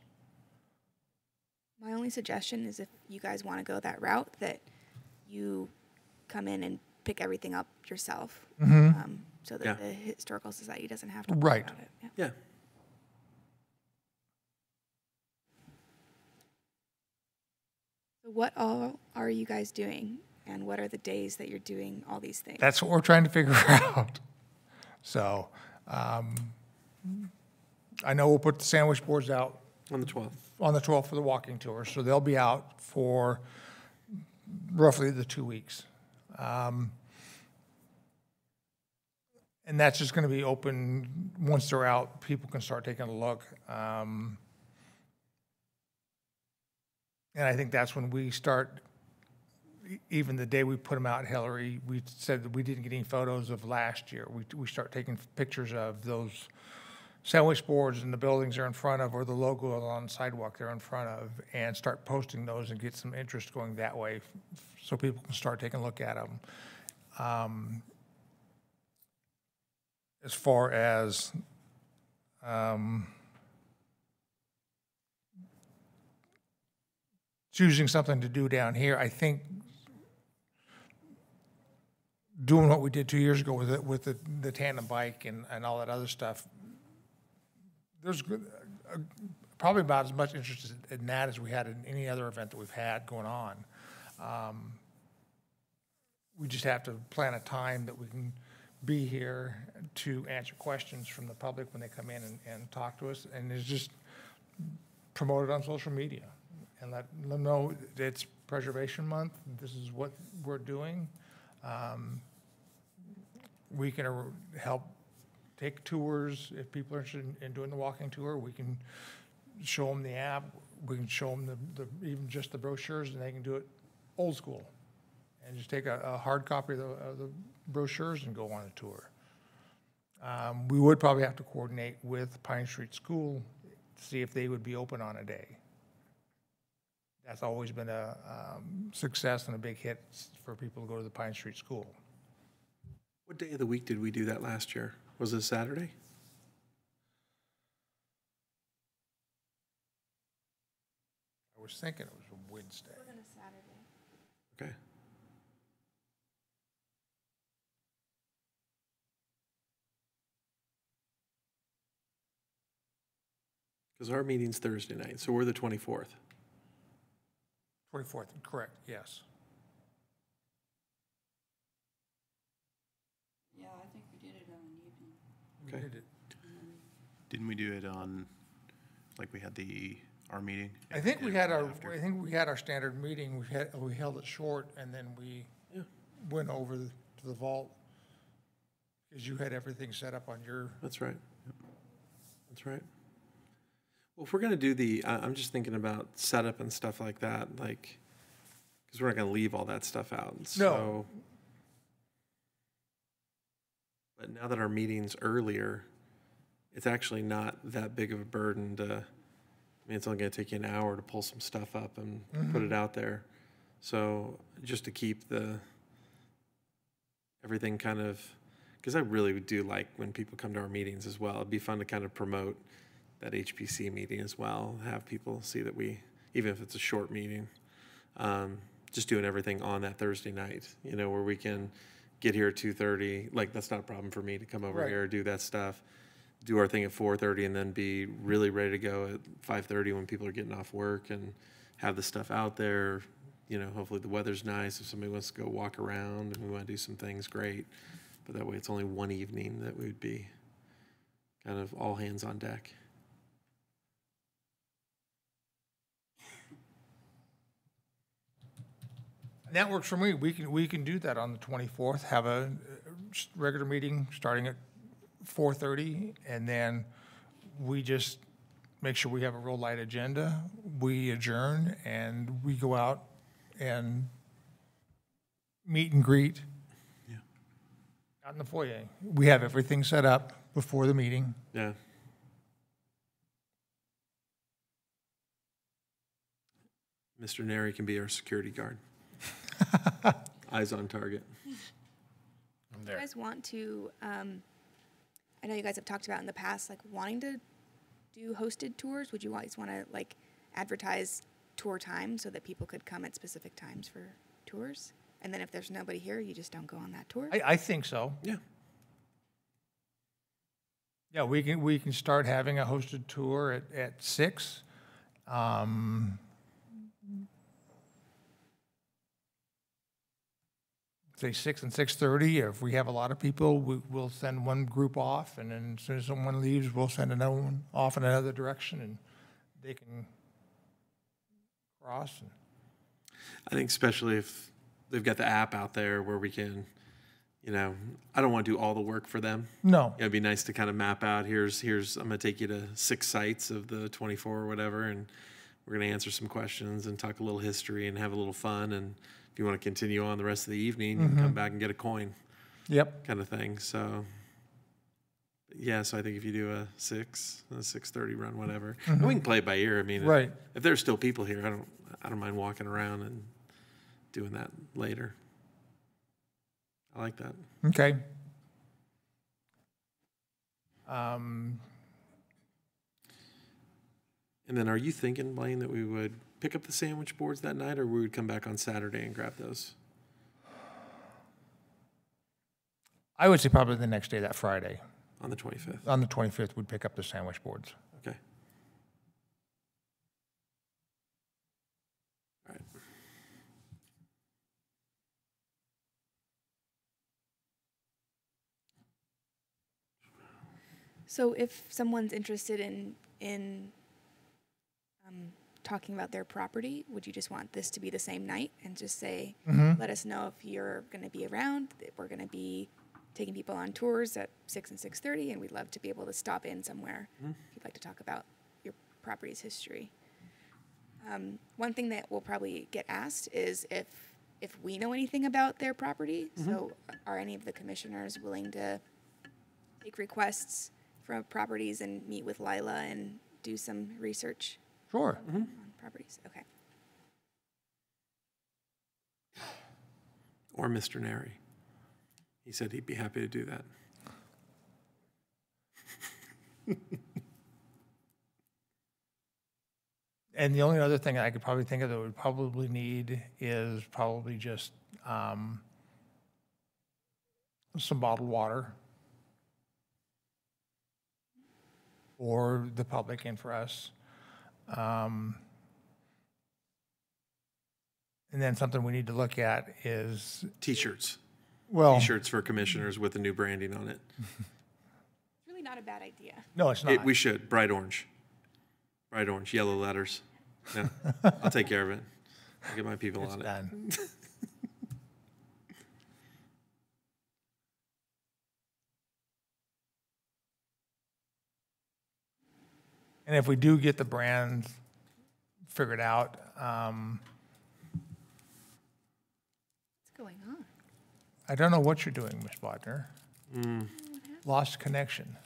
[SPEAKER 5] My only suggestion is if you guys want to go that route, that you come in and pick everything up yourself, so that the Historical Society doesn't have to worry
[SPEAKER 1] Right.
[SPEAKER 5] about it. Yeah.
[SPEAKER 2] Yeah.
[SPEAKER 5] So what all are you guys doing, and what are the days that you're doing all these things?
[SPEAKER 1] That's what we're trying to figure out. So I know we'll put the sandwich boards out
[SPEAKER 2] On the 12th.
[SPEAKER 1] on the 12th for the walking tour, so they'll be out for roughly the 2 weeks. And that's just going to be open, once they're out, people can start taking a look. And I think that's when we start, even the day we put them out, Hillary, we said that we didn't get any photos of last year. We start taking pictures of those sandwich boards and the buildings they're in front of, or the logo on the sidewalk they're in front of, and start posting those and get some interest going that way so people can start taking a look at them. As far as choosing something to do down here. I think doing what we did 2 years ago with the tandem bike and all that other stuff, there's probably about as much interest in that as we had in any other event that we've had going on. We just have to plan a time that we can be here to answer questions from the public when they come in and talk to us, and it's just promote it on social media and let them know it's Preservation Month. This is what we're doing. We can help take tours if people are interested in doing the walking tour. We can show them the app. We can show them even just the brochures, and they can do it old school and just take a hard copy of the brochures and go on a tour. We would probably have to coordinate with Pine Street School to see if they would be open on a day. That's always been a success and a big hit for people to go to the Pine Street School.
[SPEAKER 2] What day of the week did we do that last year? Was it Saturday?
[SPEAKER 1] I was thinking it was a Wednesday.
[SPEAKER 5] It wasn't a Saturday.
[SPEAKER 2] Okay. Because our meeting's Thursday night, so we're the 24th.
[SPEAKER 1] 24th, correct, yes.
[SPEAKER 6] Yeah, I think we did it on an evening.
[SPEAKER 1] We
[SPEAKER 2] Okay.
[SPEAKER 1] did it.
[SPEAKER 4] Didn't we do it on, like we had our meeting?
[SPEAKER 1] I think we
[SPEAKER 4] Yeah,
[SPEAKER 1] had
[SPEAKER 4] after.
[SPEAKER 1] our standard meeting. We held it short, and then we went over to the vault because you had everything set up on your.
[SPEAKER 2] That's right. Yep. That's right. Well, if we're going to do I'm just thinking about setup and stuff like that, like, because we're not going to leave all that stuff out. So, but now that our meeting's earlier, it's actually not that big of a burden to, I mean, it's only going to take you an hour to pull some stuff up and put it out there. So just to keep everything kind of, because I really do like when people come to our meetings as well. It'd be fun to kind of promote that HPC meeting as well, have people see that even if it's a short meeting, just doing everything on that Thursday night, where we can get here at 2:30. Like, that's not a problem for me to come over here, do that stuff, do our thing at 4:30, and then be really ready to go at 5:30 when people are getting off work, and have the stuff out there. Hopefully the weather's nice. If somebody wants to go walk around and we want to do some things, great. But that way it's only one evening that we'd be kind of all hands on deck.
[SPEAKER 1] And that works for me. We can do that on the 24th. Have a regular meeting starting at 4:30, and then we just make sure we have a real light agenda. We adjourn and we go out and meet and greet out in the foyer. We have everything set up before the meeting.
[SPEAKER 2] Yeah. Mr. Neri can be our security guard. Eyes on target.
[SPEAKER 7] I'm
[SPEAKER 5] Do you
[SPEAKER 7] there.
[SPEAKER 5] guys want to, I know you guys have talked about in the past, like wanting to do hosted tours. Would you guys want to like advertise tour times so that people could come at specific times for tours? And then if there's nobody here, you just don't go on that tour?
[SPEAKER 1] I think so.
[SPEAKER 2] Yeah.
[SPEAKER 1] Yeah, we can start having a hosted tour at 6. Say 6 and 6:30. If we have a lot of people, we'll send one group off, and then as soon as someone leaves, we'll send another one off in another direction, and they can cross.
[SPEAKER 2] I think especially if they've got the app out there where we can, I don't want to do all the work for them.
[SPEAKER 1] No.
[SPEAKER 2] It'd be nice to kind of map out, here's I'm going to take you to 6 sites of the 24 or whatever, and we're going to answer some questions and talk a little history and have a little fun. And if you want to continue on the rest of the evening, you can come back and get a coin.
[SPEAKER 1] Yep.
[SPEAKER 2] Kind of thing. So, yeah, so I think if you do a 6:30 run, whatever, and we can play it by ear. I mean,
[SPEAKER 1] Right.
[SPEAKER 2] if there's still people here, I don't mind walking around and doing that later. I like that.
[SPEAKER 1] Okay.
[SPEAKER 2] And then are you thinking, Blaine, that we would pick up the sandwich boards that night, or we would come back on Saturday and grab those?
[SPEAKER 1] I would say probably the next day, that Friday.
[SPEAKER 2] On the 25th.
[SPEAKER 1] On the 25th, we'd pick up the sandwich boards.
[SPEAKER 2] Okay. All right.
[SPEAKER 5] So if someone's interested in talking about their property, would you just want this to be the same night and just say, let us know if you're going to be around? We're going to be taking people on tours at 6 and 6:30, and we'd love to be able to stop in somewhere if you'd like to talk about your property's history. One thing that will probably get asked is if we know anything about their property. So are any of the commissioners willing to take requests from properties and meet with Lila and do some research
[SPEAKER 1] Sure.
[SPEAKER 5] on properties? Okay.
[SPEAKER 2] Or Mr. Neri. He said he'd be happy to do that.
[SPEAKER 1] And the only other thing I could probably think of that would probably need is probably just some bottled water for the public and for us. And then something we need to look at is,
[SPEAKER 2] T-shirts.
[SPEAKER 1] well,
[SPEAKER 2] T-shirts for commissioners with the new branding on it.
[SPEAKER 5] It's really not a bad idea.
[SPEAKER 1] no, it's not.
[SPEAKER 2] We should. Bright orange. Bright orange, yellow letters. Yeah, I'll take care of it. I'll get my people
[SPEAKER 1] It's
[SPEAKER 2] on it.
[SPEAKER 1] done. And if we do get the brand figured out,
[SPEAKER 5] What's going on?
[SPEAKER 1] I don't know what you're doing, Ms. Bodner. Lost connection.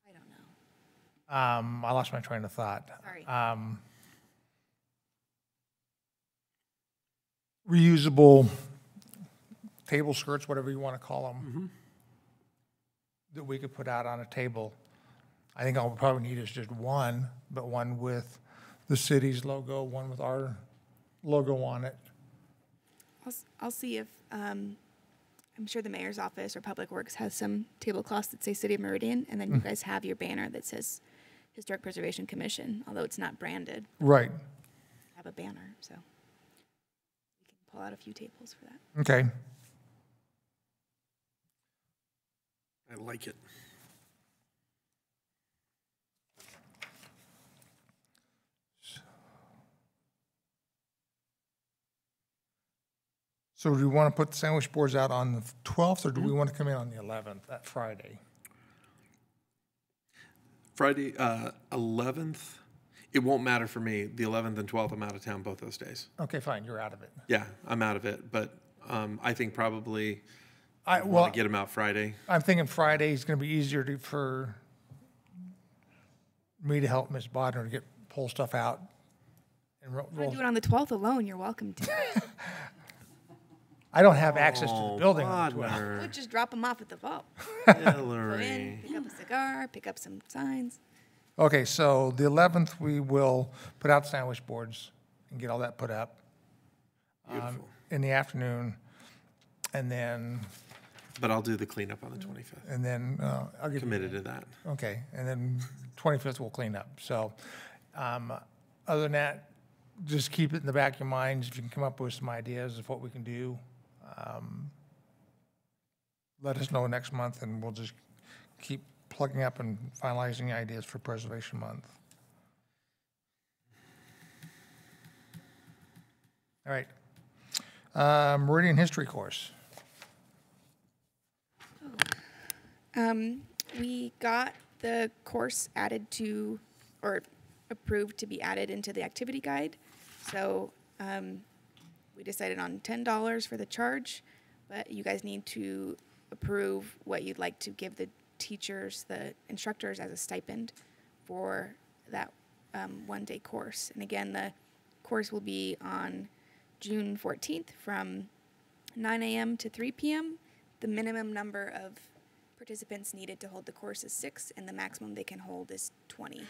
[SPEAKER 5] I don't know.
[SPEAKER 1] I lost my train of thought.
[SPEAKER 5] Sorry.
[SPEAKER 1] Reusable table skirts, whatever you want to call them, that we could put out on a table. I think all we probably need is just one, but one with the city's logo, one with our logo on it.
[SPEAKER 5] I'll see if, I'm sure the mayor's office or Public Works has some tablecloths that say City of Meridian, and then you guys have your banner that says Historic Preservation Commission, although it's not branded.
[SPEAKER 1] Right.
[SPEAKER 5] Have a banner, so we can pull out a few tables for that.
[SPEAKER 1] Okay.
[SPEAKER 2] I like it.
[SPEAKER 1] So do we want to put the sandwich boards out on the 12th, or do we want to come in on the 11th, that Friday?
[SPEAKER 2] Friday, 11th, it won't matter for me. The 11th and 12th, I'm out of town both those days.
[SPEAKER 1] Okay, fine, you're out of it.
[SPEAKER 2] Yeah, I'm out of it, but I think probably
[SPEAKER 1] I
[SPEAKER 2] want to get them out Friday.
[SPEAKER 1] I'm thinking Friday is going to be easier for me to help Ms. Bodner to pull stuff out. And
[SPEAKER 5] If you want to do it on the 12th alone, you're welcome to.
[SPEAKER 1] I don't have access to the building on the 12th.
[SPEAKER 2] Bodner.
[SPEAKER 5] We'll just drop them off at the vault. Go in,
[SPEAKER 2] Hillary.
[SPEAKER 5] pick up a cigar, pick up some signs.
[SPEAKER 1] Okay, so the 11th, we will put out sandwich boards and get all that put up
[SPEAKER 2] Beautiful.
[SPEAKER 1] in the afternoon. And then,
[SPEAKER 2] But I'll do the cleanup on the 25th.
[SPEAKER 1] I'll get
[SPEAKER 2] Committed to that.
[SPEAKER 1] Okay, and then 25th we'll clean up. So, other than that, just keep it in the back of your minds. If you can come up with some ideas of what we can do, let us know next month, and we'll just keep plugging up and finalizing ideas for Preservation Month. All right. Meridian History course.
[SPEAKER 5] We got the course added to, or approved to be added into the activity guide. So we decided on $10 for the charge, but you guys need to approve what you'd like to give the teachers, the instructors as a stipend for that one-day course. And again, the course will be on June 14th from 9 a.m. to 3 p.m. The minimum number of participants needed to hold the course is 6, and the maximum they can hold is 20.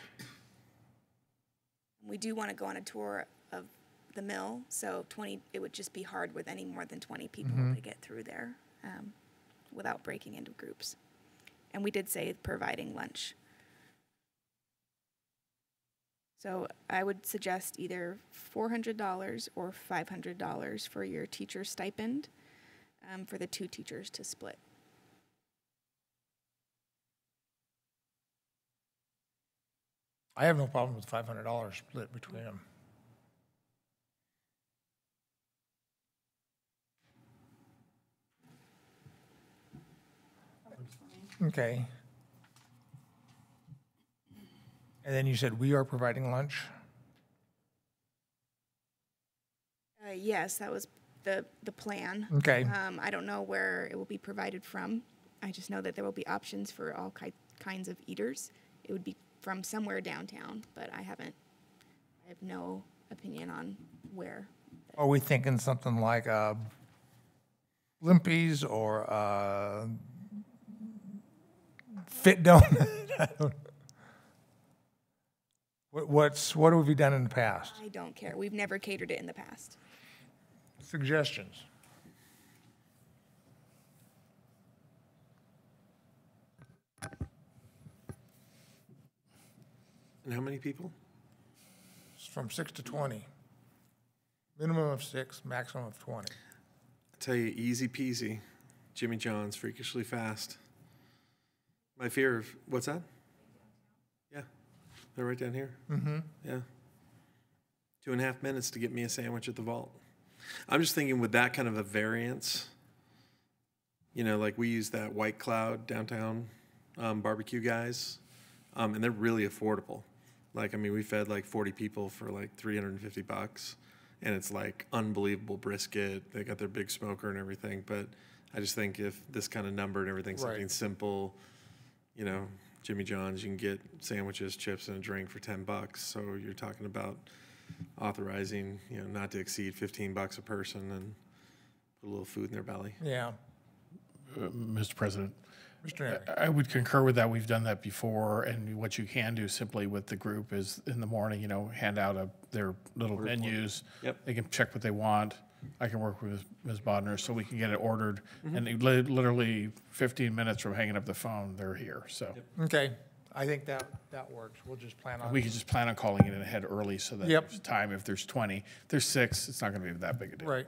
[SPEAKER 5] We do want to go on a tour of the mill, so it would just be hard with any more than 20 people to get through there without breaking into groups. And we did say providing lunch. So I would suggest either $400 or $500 for your teacher stipend for the 2 teachers to split.
[SPEAKER 1] I have no problem with $500 split between them. Okay. And then you said we are providing lunch?
[SPEAKER 5] Yes, that was the plan.
[SPEAKER 1] Okay.
[SPEAKER 5] I don't know where it will be provided from. I just know that there will be options for all kinds of eaters. It would be from somewhere downtown, but I have no opinion on where.
[SPEAKER 1] Are we thinking something like Limpies or Fit Donut? I don't know. What have we done in the past?
[SPEAKER 5] I don't care. We've never catered it in the past.
[SPEAKER 1] Suggestions?
[SPEAKER 2] And how many people?
[SPEAKER 1] It's from 6 to 20. Minimum of 6, maximum of 20.
[SPEAKER 2] I tell you, easy peasy. Jimmy John's, freakishly fast. My fear of, what's that? Yeah, they're right down here. Mm-hmm. Yeah. 2.5 minutes to get me a sandwich at the vault. I'm just thinking with that kind of a variance, you know, like we use that White Cloud downtown barbecue guys, and they're really affordable. Like, I mean, we fed like 40 people for like $350, and it's like unbelievable brisket. They got their big smoker and everything, but I just think if this kind of number and everything, something simple, you know, Jimmy John's, you can get sandwiches, chips, and a drink for $10. So you're talking about authorizing, you know, not to exceed $15 a person and put a little food in their belly.
[SPEAKER 1] Yeah.
[SPEAKER 7] Mr. President,
[SPEAKER 1] Mr. Neri.
[SPEAKER 7] I would concur with that. We've done that before, and what you can do simply with the group is in the morning, you know, hand out their little menus.
[SPEAKER 2] Yep.
[SPEAKER 7] They can check what they want. I can work with Ms. Bodner so we can get it ordered, and literally 15 minutes from hanging up the phone, they're here. So
[SPEAKER 1] Okay. I think that works. We'll just plan on
[SPEAKER 7] we could just plan on calling it ahead early so that
[SPEAKER 1] Yep.
[SPEAKER 7] there's time. If there's 20, if there's 6, it's not going to be that big a deal.
[SPEAKER 1] Right.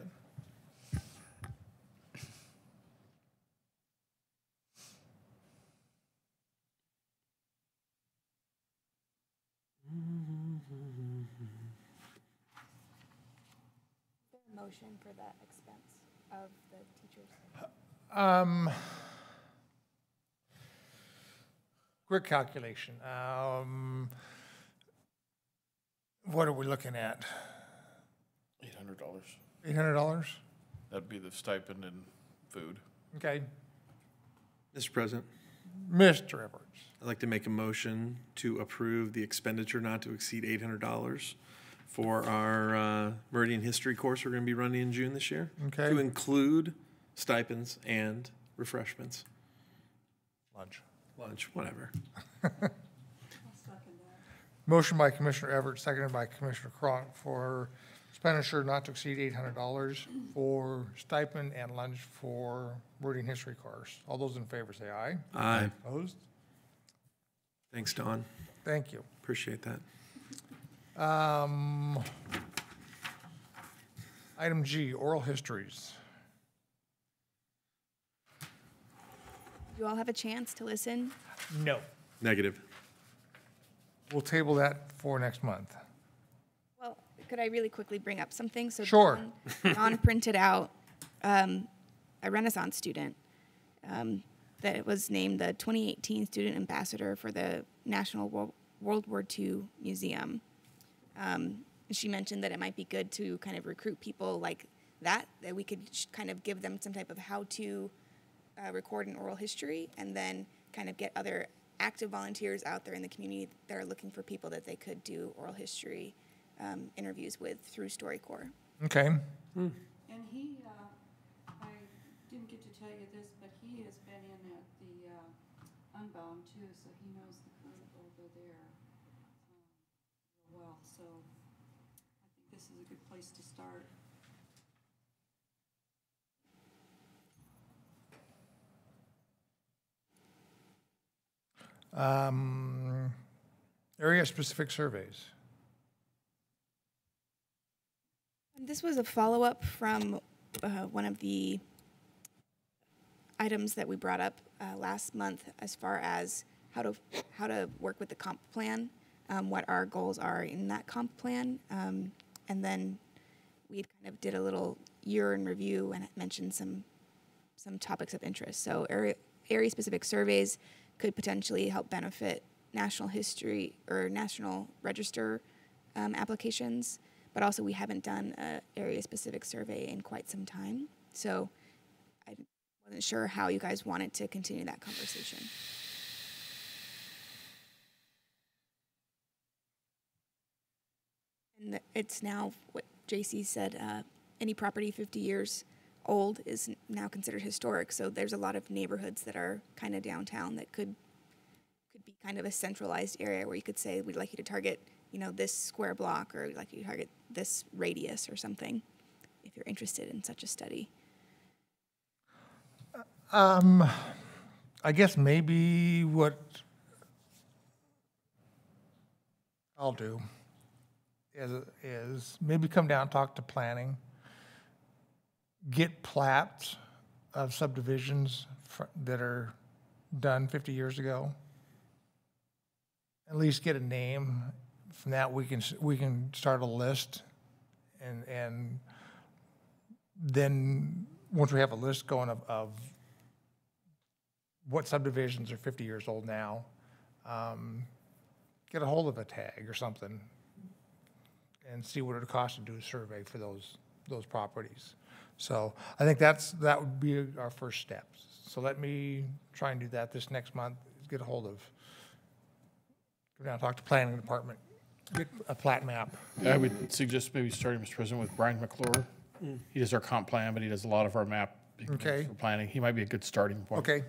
[SPEAKER 5] Motion for that expense of the teachers.
[SPEAKER 1] Quick calculation. What are we looking at?
[SPEAKER 7] $800.
[SPEAKER 1] $800?
[SPEAKER 7] That'd be the stipend and food.
[SPEAKER 1] Okay.
[SPEAKER 2] Mr. President,
[SPEAKER 1] Mr. Edwards.
[SPEAKER 2] I'd like to make a motion to approve the expenditure not to exceed $800 for our Meridian History course we're going to be running in June this year.
[SPEAKER 1] Okay.
[SPEAKER 2] To include stipends and refreshments. Lunch, whatever.
[SPEAKER 6] I'll second that.
[SPEAKER 1] Motion by Commissioner Everett, seconded by Commissioner Cronk for expenditure not to exceed $800 for stipend and lunch for Meridian History course. All those in favor say aye.
[SPEAKER 2] Aye.
[SPEAKER 1] Opposed?
[SPEAKER 2] Thanks, Don.
[SPEAKER 1] Thank you.
[SPEAKER 2] Appreciate that.
[SPEAKER 1] Item G, oral histories.
[SPEAKER 5] You all have a chance to listen.
[SPEAKER 1] No.
[SPEAKER 2] Negative.
[SPEAKER 1] We'll table that for next month.
[SPEAKER 5] Well, could I really quickly bring up something? So
[SPEAKER 1] Sure.
[SPEAKER 5] Don printed out a Renaissance student that was named the 2018 Student Ambassador for the National World War II Museum. She mentioned that it might be good to kind of recruit people like that we could kind of give them some type of how to record an oral history, and then kind of get other active volunteers out there in the community that are looking for people that they could do oral history interviews with through StoryCorps.
[SPEAKER 1] Okay.
[SPEAKER 6] And he, I didn't get to tell you this, but he has been in at the Unbound too, so he knows the crew over there well. So so I think this is a good place to start.
[SPEAKER 1] Area-specific surveys.
[SPEAKER 5] This was a follow-up from one of the items that we brought up last month as far as how to work with the comp plan, what our goals are in that comp plan, and then we kind of did a little year in review and mentioned some topics of interest. So area-specific surveys could potentially help benefit national history or national register applications, but also we haven't done an area-specific survey in quite some time. So I wasn't sure how you guys wanted to continue that conversation. And it's now what JC said, any property 50 years old is now considered historic. So there's a lot of neighborhoods that are kind of downtown that could be kind of a centralized area where you could say, we'd like you to target, this square block, or we'd like you to target this radius or something, if you're interested in such a study.
[SPEAKER 1] I guess maybe what I'll do is maybe come down, talk to planning, get plats of subdivisions that are done 50 years ago. At least get a name. From that, we can start a list, and then once we have a list going of what subdivisions are 50 years old now, get a hold of a tag or something, and see what it costs to do a survey for those properties. So I think that would be our first steps. So let me try and do that this next month. Get a hold of, go down and talk to planning department, get a plat map.
[SPEAKER 7] I would suggest maybe starting, Mr. President, with Brian McClure. He does our comp plan, but he does a lot of our map
[SPEAKER 1] Okay.
[SPEAKER 7] for planning. He might be a good starting point.
[SPEAKER 1] Okay.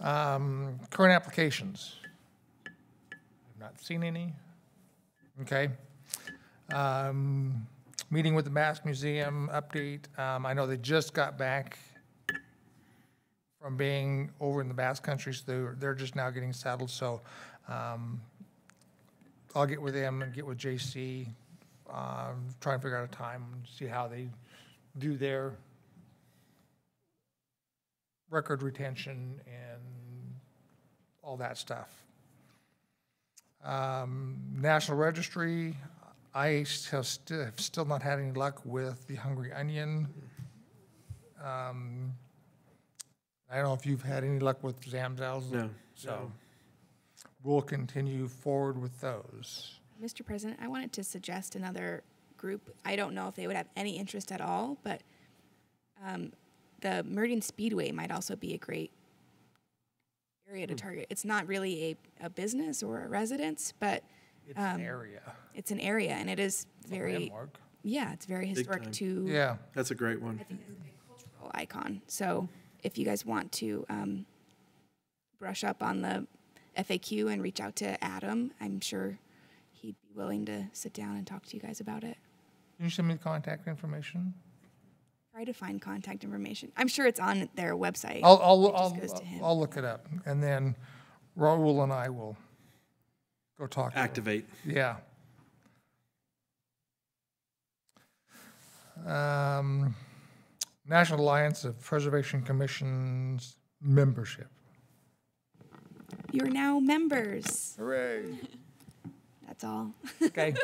[SPEAKER 1] Current applications. I've not seen any. Okay. Meeting with the Mass Museum update. I know they just got back from being over in the Basque Country, so they're just now getting settled. So I'll get with them and get with JC, try and figure out a time and see how they do their record retention and all that stuff. National Registry, I have still not had any luck with the Hungry Onion. I don't know if you've had any luck with Zamzels.
[SPEAKER 2] No.
[SPEAKER 1] So we'll continue forward with those.
[SPEAKER 5] Mr. President, I wanted to suggest another group. I don't know if they would have any interest at all, but the Meridian Speedway might also be a great area to target. It's not really a business or a residence, but
[SPEAKER 1] It's an area.
[SPEAKER 5] it's an area, and it is
[SPEAKER 1] It's a
[SPEAKER 5] very,
[SPEAKER 1] landmark.
[SPEAKER 5] yeah, it's very historic
[SPEAKER 2] time.
[SPEAKER 5] to
[SPEAKER 1] Yeah.
[SPEAKER 2] That's a great one.
[SPEAKER 5] I think it's a big cultural icon. So if you guys want to brush up on the FAQ and reach out to Adam, I'm sure he'd be willing to sit down and talk to you guys about it.
[SPEAKER 1] Can you send me the contact information?
[SPEAKER 5] Try to find contact information. I'm sure it's on their website. It
[SPEAKER 1] I'll
[SPEAKER 5] just goes to him.
[SPEAKER 1] look it up, and then Raul and I will go talk. to him.
[SPEAKER 2] Activate.
[SPEAKER 1] Yeah. National Alliance of Preservation Commission's membership.
[SPEAKER 5] You're now members.
[SPEAKER 1] Hooray.
[SPEAKER 5] That's all.
[SPEAKER 1] Okay.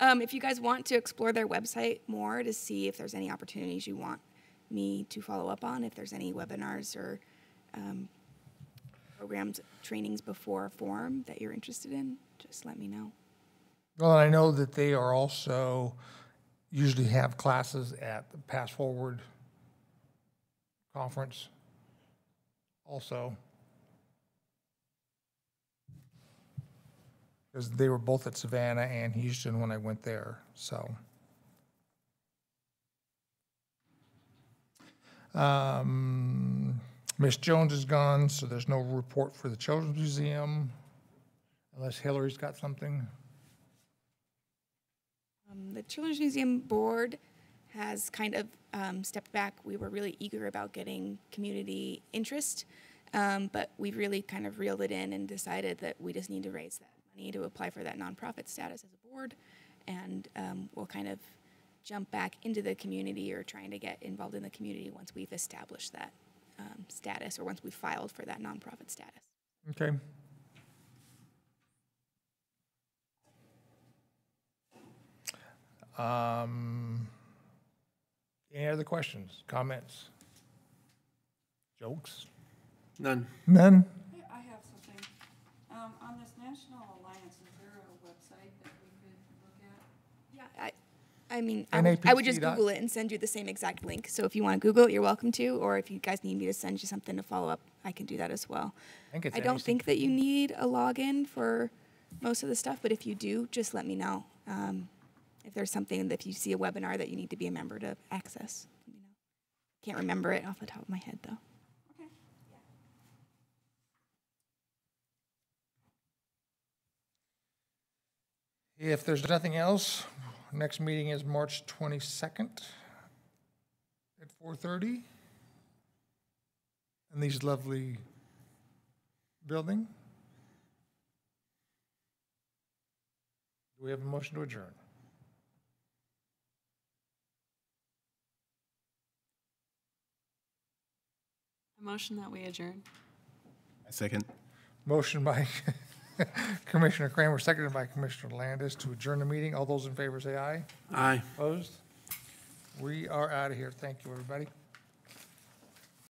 [SPEAKER 5] If you guys want to explore their website more to see if there's any opportunities you want me to follow up on, if there's any webinars or programs, trainings before a forum that you're interested in, just let me know.
[SPEAKER 1] Well, I know that they are also usually have classes at the Pass Forward conference also. because they were both at Savannah and Houston when I went there, so. Miss Jones is gone, so there's no report for the Children's Museum, unless Hillary's got something.
[SPEAKER 5] The Children's Museum Board has kind of stepped back. We were really eager about getting community interest, but we've really kind of reeled it in and decided that we just need to raise that money to apply for that nonprofit status as a board, and we'll kind of jump back into the community or trying to get involved in the community once we've established that status or once we've filed for that nonprofit status.
[SPEAKER 1] Okay. Any other questions, comments, jokes?
[SPEAKER 2] None.
[SPEAKER 1] None?
[SPEAKER 6] I have something. On this National Alliance, is there a website that we could look at?
[SPEAKER 5] Yeah, I mean, I would just
[SPEAKER 1] NAPC.
[SPEAKER 5] Google it and send you the same exact link. So if you want to Google it, you're welcome to, or if you guys need me to send you something to follow up, I can do that as well.
[SPEAKER 1] It's
[SPEAKER 5] I don't think that you need a login for most of the stuff, but if you do, just let me know. If there's something that if you see a webinar that you need to be a member to access, let me know. Can't remember it off the top of my head though.
[SPEAKER 6] Okay.
[SPEAKER 1] If there's nothing else, next meeting is March 22nd at 4:30 in these lovely building. Do we have a motion to adjourn?
[SPEAKER 3] A motion that we adjourn.
[SPEAKER 4] A second.
[SPEAKER 1] Motion by Commissioner Kramer, seconded by Commissioner Landis to adjourn the meeting. All those in favor say aye.
[SPEAKER 2] Aye.
[SPEAKER 1] Opposed? We are out of here. Thank you, everybody.